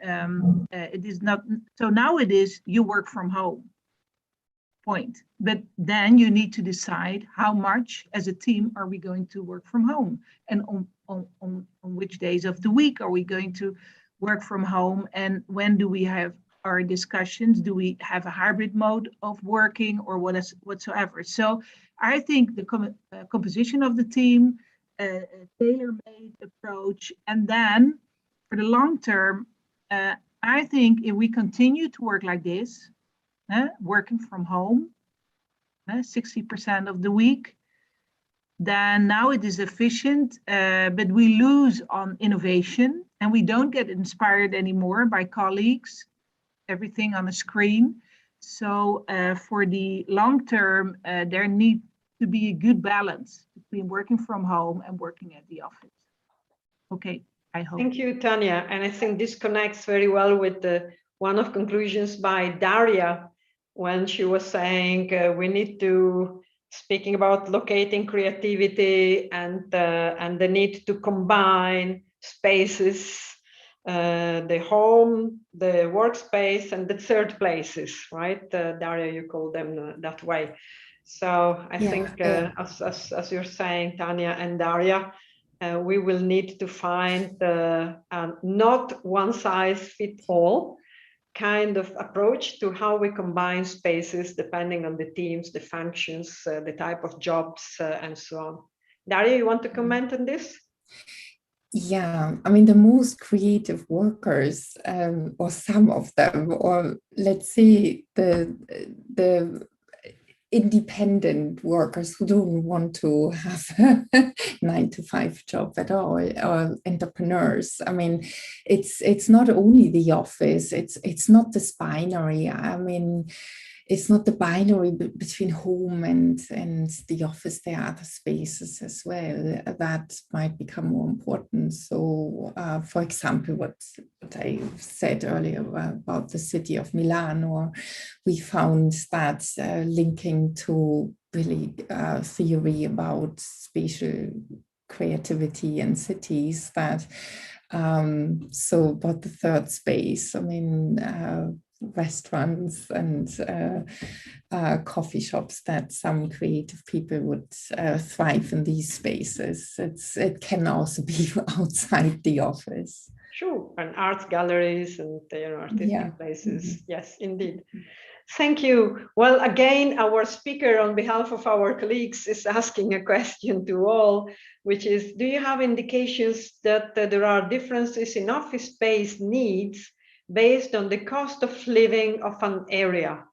it is not, so now it is you work from home, point. But then you need to decide how much as a team are we going to work from home, and on which days of the week are we going to work from home, and when do we have our discussions? Do we have a hybrid mode of working or whatsoever? So I think the composition of the team, a tailor-made approach, and then for the long term, I think if we continue to work like this, working from home, 60% of the week, then now it is efficient, but we lose on innovation and we don't get inspired anymore by colleagues, everything on a screen. So for the long term, there needs to be a good balance between working from home and working at the office. Okay, I hope.
Thank you, Tanja. And I think this connects very well with one of conclusions by Darja, when she was saying we need to, speaking about locating creativity and the need to combine spaces, the home, the workspace, and the third places, right? Darja, you call them that way. So I think, as you're saying, Tanja and Darja, we will need to find not one size fits all kind of approach to how we combine spaces depending on the teams, the functions, the type of jobs, and so on. Darja, you want to comment on this?
Yeah, I mean, the most creative workers, or some of them, or let's say the independent workers who don't want to have a 9-to-5 job at all, or entrepreneurs. I mean, it's not only the office, it's not this binary. I mean, it's not the binary between home and the office. There are other spaces as well that might become more important. So, for example, what I said earlier about the city of Milan, or we found that linking to really theory about spatial creativity in cities, that so about the third space. I mean, restaurants and coffee shops, that some creative people would thrive in these spaces. It can also be outside the office.
Sure, and art galleries and artistic places. Yes, indeed. Thank you. Well, again, our speaker on behalf of our colleagues is asking a question to all, which is, do you have indications that there are differences in office space needs based on the cost of living of an area?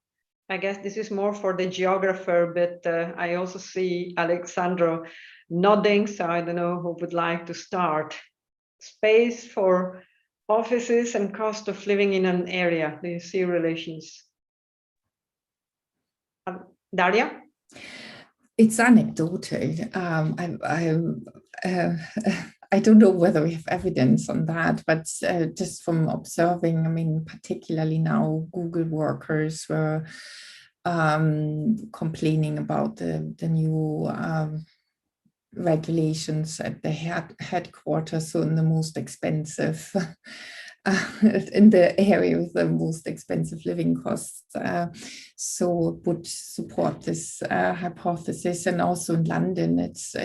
I guess this is more for the geographer, but I also see Alessandro nodding, so I don't know who would like to start. Space for offices and cost of living in an area. Do you see relations? Darja?
It's anecdotal. I don't know whether we have evidence on that, but just from observing, I mean, particularly now, Google workers were complaining about the new regulations at the headquarters, so in the most expensive, in the area with the most expensive living costs. So would support this hypothesis. And also in London, it's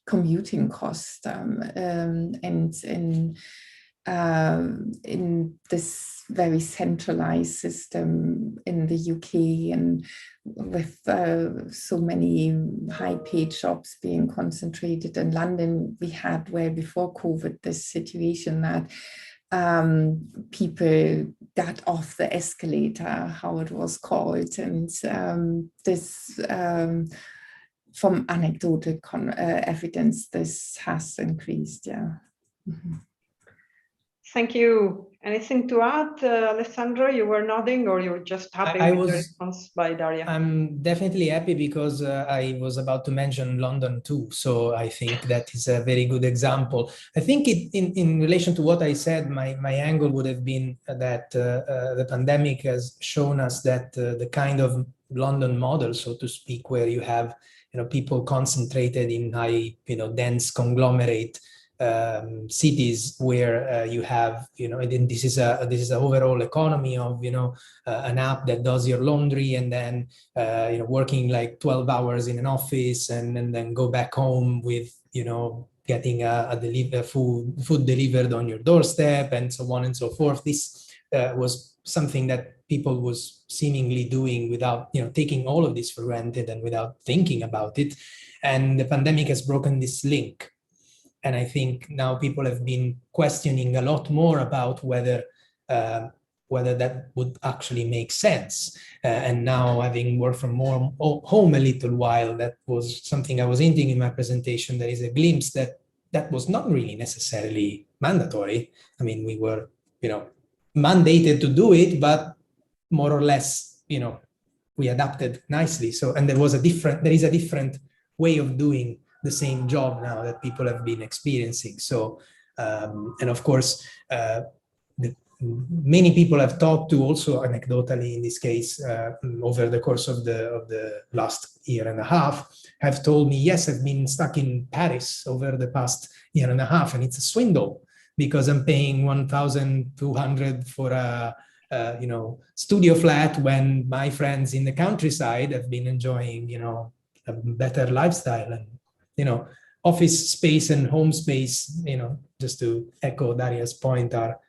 commuting cost, and in this very centralized system in the UK, and with so many high-paid jobs being concentrated in London, we had way before COVID this situation that people got off the escalator, how it was called, and this from anecdotal evidence, this has increased. Yeah. Mm-hmm.
Thank you. Anything to add, Alessandro? You were nodding, or you're just happy with the response by Darja?
I'm definitely happy because I was about to mention London too. So I think that is a very good example. I think in relation to what I said, my angle would have been that the pandemic has shown us that the kind of London model, so to speak, where you have people concentrated in high, dense conglomerate cities where you have, and this is a overall economy of, an app that does your laundry and then, working like 12 hours in an office and then go back home with, getting a food delivered on your doorstep and so on and so forth. This was something that people was seemingly doing without, taking all of this for granted and without thinking about it. And the pandemic has broken this link. And I think now people have been questioning a lot more about whether that would actually make sense. And now, having worked from home a little while, that was something I was hinting in my presentation. There is a glimpse that was not really necessarily mandatory. I mean, we were, mandated to do it, but more or less, we adapted nicely. So, and there is a different way of doing the same job now that people have been experiencing. So, and of course, many people have talked to, also anecdotally in this case, over the course of the last year and a half, have told me, yes, I've been stuck in Paris over the past year and a half, and it's a swindle because I'm paying 1,200 for a studio flat when my friends in the countryside have been enjoying, a better lifestyle. And office space and home space, just to echo Darja's point, are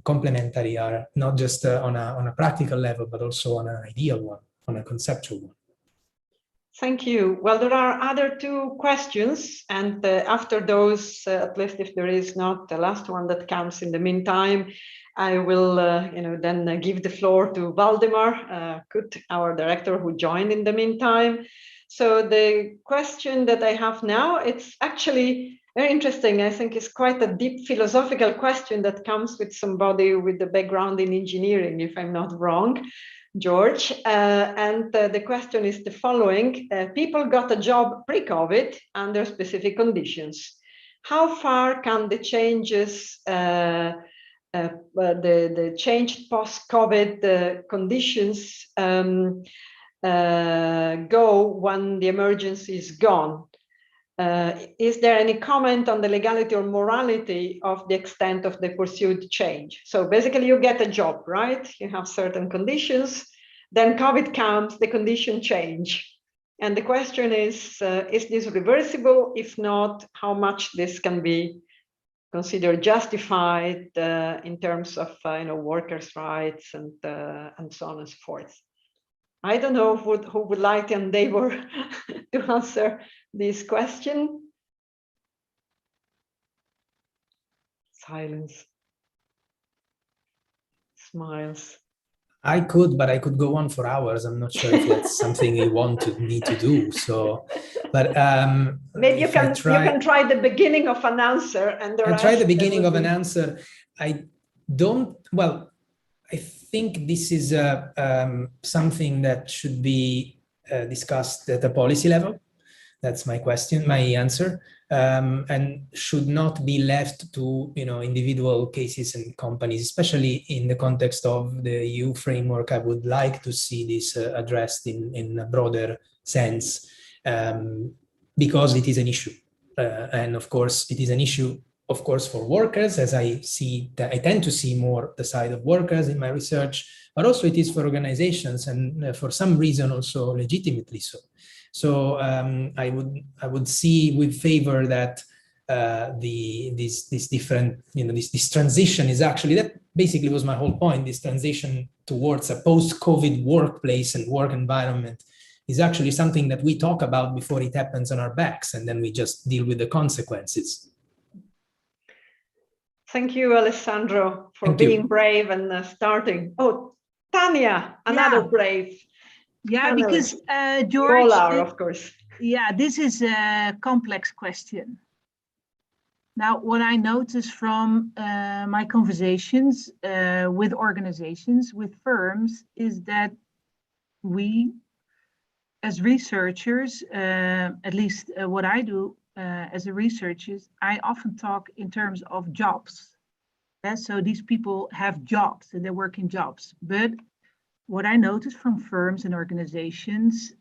complementary, are not just on a practical level, but also on an ideal one, on a conceptual one.
Thank you. Well, there are other two questions, and after those, at least if there is not the last one that comes in the meantime, I will, then give the floor to Valdemar Kut, our director, who joined in the meantime. So the question that I have now, it's actually very interesting. I think it's quite a deep philosophical question that comes with somebody with a background in engineering, if I'm not wrong, George. And the question is the following. People got a job pre-COVID under specific conditions. How far can the changes, the changed post-COVID conditions go when the emergency is gone? Is there any comment on the legality or morality of the extent of the pursued change? So basically you get a job, right? You have certain conditions, then COVID comes, the condition change. And the question is this reversible? If not, how much this can be considered justified in terms of workers' rights and so on and so forth? I don't know who would like to endeavor to answer this question. Silence. Smiles.
I could, but I could go on for hours. I'm not sure if that's something you want me to do. So, but
maybe you can try the beginning of an answer and the rest.
Try the beginning of an answer. I think this is something that should be discussed at a policy level. That's my answer, and should not be left to individual cases and companies, especially in the context of the EU framework. I would like to see this addressed in a broader sense, because it is an issue, and of course it is an issue. Of course, for workers, as I tend to see more the side of workers in my research, but also it is for organizations, and for some reason also legitimately so. So I would see with favor that this different, this transition is actually, that basically was my whole point. This transition towards a post-COVID workplace and work environment is actually something that we talk about before it happens on our backs, and then we just deal with the consequences.
Thank you, Alessandro, for being brave and starting. Oh, Tanja, another brave.
Yeah,
panelist.
because George,
we all are, of course.
Yeah, this is a complex question. Now, what I notice from my conversations with organizations, with firms, is that we, as researchers, at least what I do as a researcher, I often talk in terms of jobs. Yeah, so these people have jobs and they work in jobs. But what I notice from firms and organizations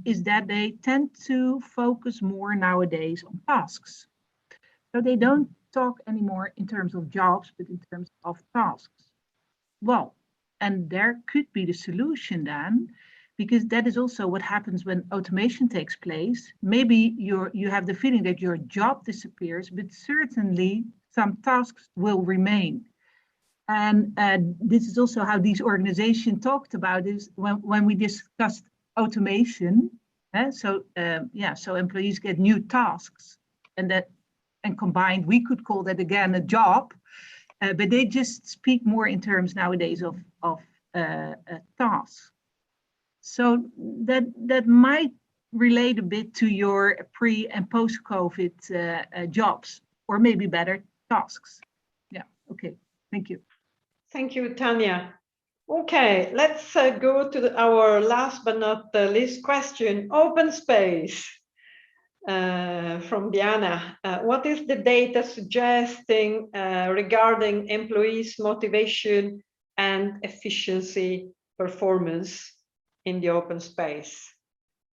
is that they tend to focus more nowadays on tasks. So they don't talk anymore in terms of jobs, but in terms of tasks. Well, and there could be the solution then, because that is also what happens when automation takes place. Maybe you have the feeling that your job disappears, but certainly some tasks will remain. And this is also how these organizations talked about this when we discussed automation. So employees get new tasks, and combined, we could call that again a job, but they just speak more in terms nowadays of tasks. So that might relate a bit to your pre and post-COVID jobs, or maybe better, tasks. Yeah, okay, thank you.
Thank you, Tanja. Okay, let's go to our last but not the least question, open space. From Diana, what is the data suggesting regarding employees' motivation and efficiency performance in the open space?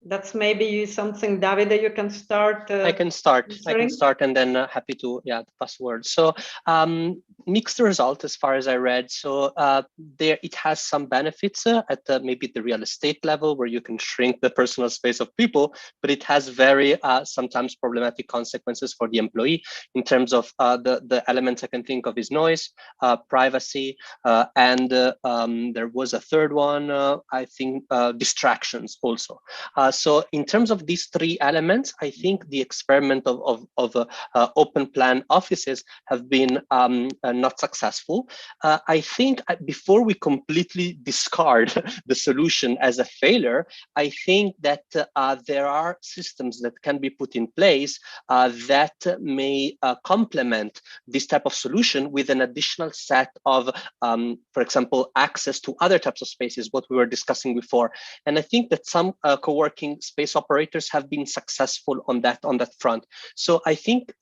That's maybe something, Davide, you can start.
I can start and then happy to pass word. So mixed result as far as I read. So there it has some benefits at maybe the real estate level where you can shrink the personal space of people, but it has very sometimes problematic consequences for the employee in terms of the elements I can think of is noise, privacy, and there was a third one, I think distractions also. So in terms of these three elements, I think the experiment of open plan offices have been not successful. I think before we completely discard the solution as a failure, I think that there are systems that can be put in place that may complement this type of solution with an additional set of, for example, access to other types of spaces, what we were discussing before. And I think that some co-working space operators have been successful on that front. So I think,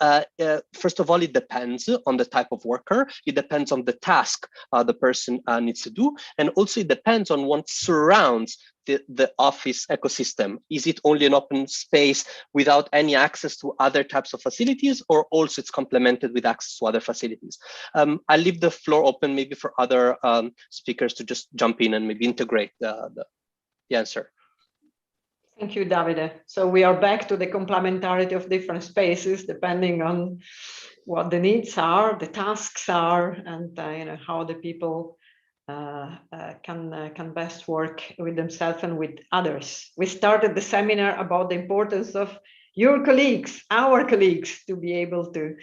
first of all, it depends on the type of worker. It depends on the task the person needs to do. And also it depends on what surrounds the office ecosystem. Is it only an open space without any access to other types of facilities, or also it's complemented with access to other facilities? I'll leave the floor open maybe for other speakers to just jump in and maybe integrate the answer.
Thank you, Davide. So we are back to the complementarity of different spaces, depending on what the needs are, the tasks are, and how the people can best work with themselves and with others. We started the seminar about the importance of your colleagues, our colleagues, to be able to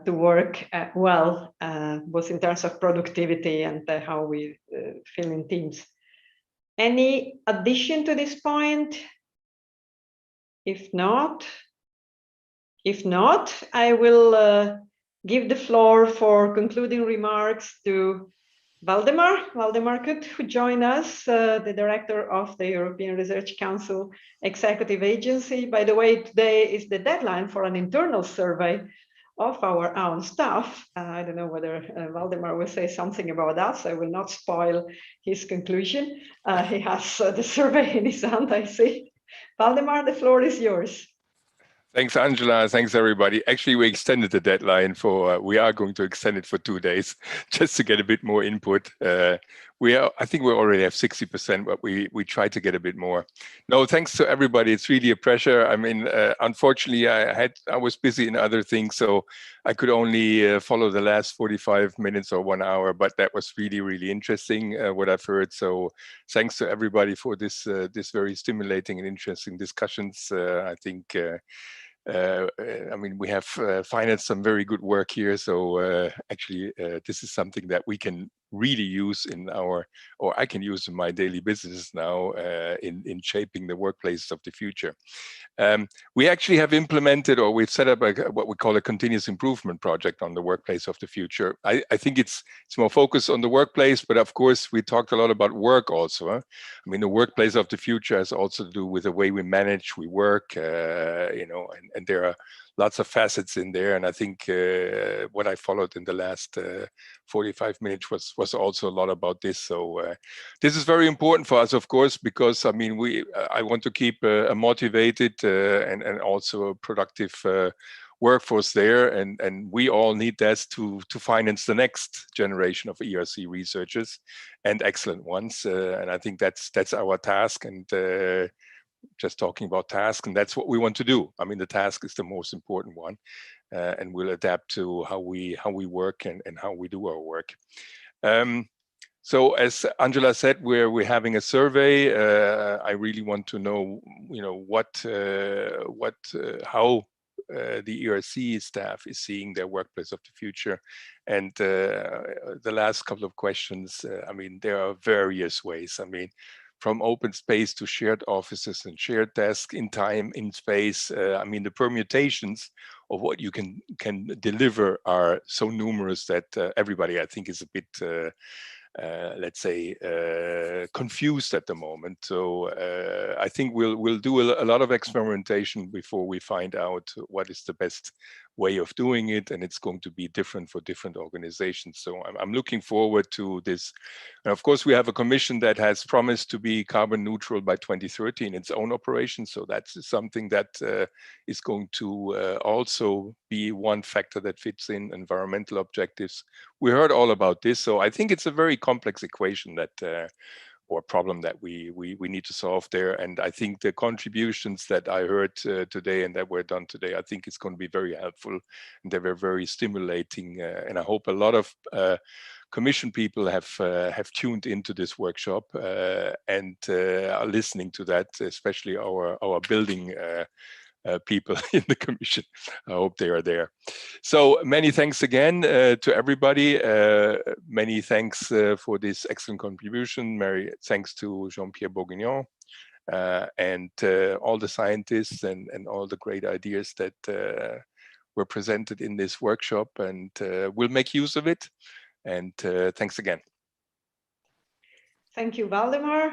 work well, both in terms of productivity and how we feel in teams. Any addition to this point? If not, I will give the floor for concluding remarks to Valdemar Kut, who joined us, the director of the European Research Council Executive Agency. By the way, today is the deadline for an internal survey of our own staff. I don't know whether Valdemar will say something about that, so I will not spoil his conclusion. He has the survey in his hand, I see. Valdemar, the floor is yours.
Thanks, Angela. Thanks, everybody. Actually, we extended the deadline for, we are going to extend it for 2 days just to get a bit more input. I think we already have 60%, but we try to get a bit more. No, thanks to everybody. It's really a pleasure. I mean, unfortunately, I was busy in other things, so I could only follow the last 45 minutes or 1 hour, but that was really, really interesting, what I've heard. So thanks to everybody for this very stimulating and interesting discussions. I think I mean, we have financed some very good work here. So actually, this is something that we can really use in our, or I can use in my daily business now in shaping the workplace of the future. We actually have implemented, or we've set up what we call a continuous improvement project on the workplace of the future. I think it's more focused on the workplace, but of course we talked a lot about work also. Huh? I mean, the workplace of the future has also to do with the way we manage, we work, you know, and there are lots of facets in there. And I think what I followed in the last 45 minutes was also a lot about this. So this is very important for us, of course, because I mean, I want to keep a motivated and also a productive workforce there, and we all need that to finance the next generation of ERC researchers, and excellent ones. And I think that's our task. And just talking about task, and that's what we want to do. I mean, the task is the most important one, and we'll adapt to how we work and how we do our work. So as Angela said, we're having a survey. I really want to know, you know, how the ERC staff is seeing their workplace of the future. And the last couple of questions, I mean, there are various ways. I mean, from open space to shared offices and shared desks in time, in space. I mean, the permutations of what you can deliver are so numerous that everybody, I think, is a bit, let's say, confused at the moment. So I think we'll do a lot of experimentation before we find out what is the best way of doing it, and it's going to be different for different organizations. So I'm looking forward to this. And of course, we have a commission that has promised to be carbon neutral by 2030 in its own operation. So that's something that is going to also be one factor that fits in environmental objectives. We heard all about this. So I think it's a very complex equation that or problem that we need to solve there. And I think the contributions that I heard today and that were done today, I think it's going to be very helpful, and they were very stimulating. And I hope a lot of commission people have tuned into this workshop and are listening to that, especially our building people in the commission. I hope they are there. So many thanks again to everybody. Many thanks for this excellent contribution. Many thanks to Jean-Pierre Bourguignon and all the scientists and all the great ideas that were presented in this workshop, and we'll make use of it. And thanks again.
Thank you, Valdemar.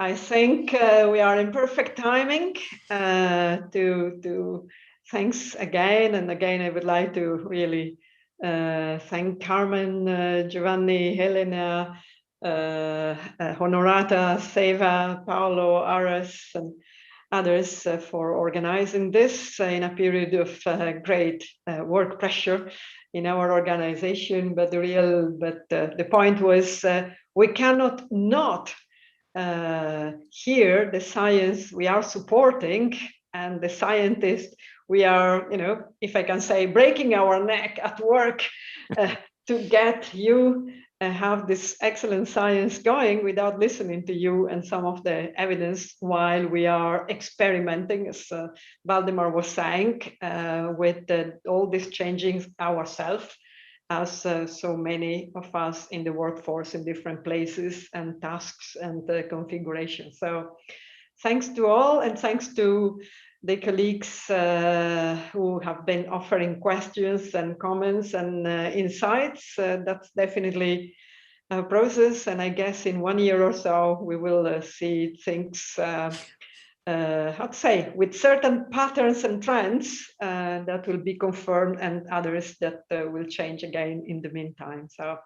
I think we are in perfect timing to thanks again and again. I would like to really thank Carmen, Giovanni, Helena, Honorata, Seva, Paolo, Aras, and others for organizing this in a period of great work pressure in our organization. But the point was we cannot not hear the science we are supporting, and the scientists we are, you know, if I can say, breaking our neck at work to get you have this excellent science going without listening to you and some of the evidence while we are experimenting, as Valdemar was saying, with all this changing ourselves, as so many of us in the workforce in different places and tasks and configuration. So thanks to all, and thanks to the colleagues who have been offering questions and comments and insights. That's definitely a process, and I guess in 1 year or so we will see things how to say, with certain patterns and trends that will be confirmed, and others that will change again in the meantime. So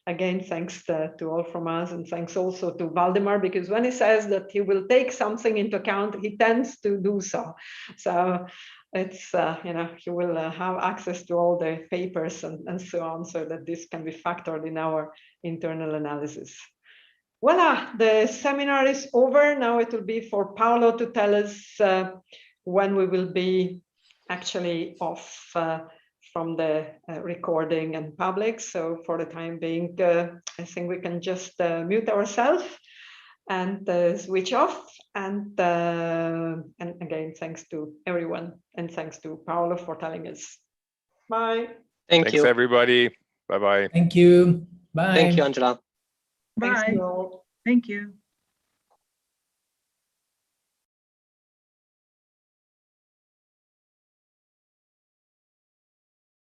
again, thanks to all from us, and thanks also to Valdemar, because when he says that he will take something into account, he tends to do so. So it's, you know, he will have access to all the papers and so on, so that this can be factored in our internal analysis. Voila, the seminar is over. Now it will be for Paolo to tell us when we will be actually off from the recording and public. So for the time being, I think we can just mute ourselves and switch off. And again, thanks to everyone, and thanks to Paolo for telling us. Bye.
Thanks you.
Everybody. Bye-bye.
Thank you. Bye.
Thank you, Angela.
Bye.
Thanks to you all.
Thank you.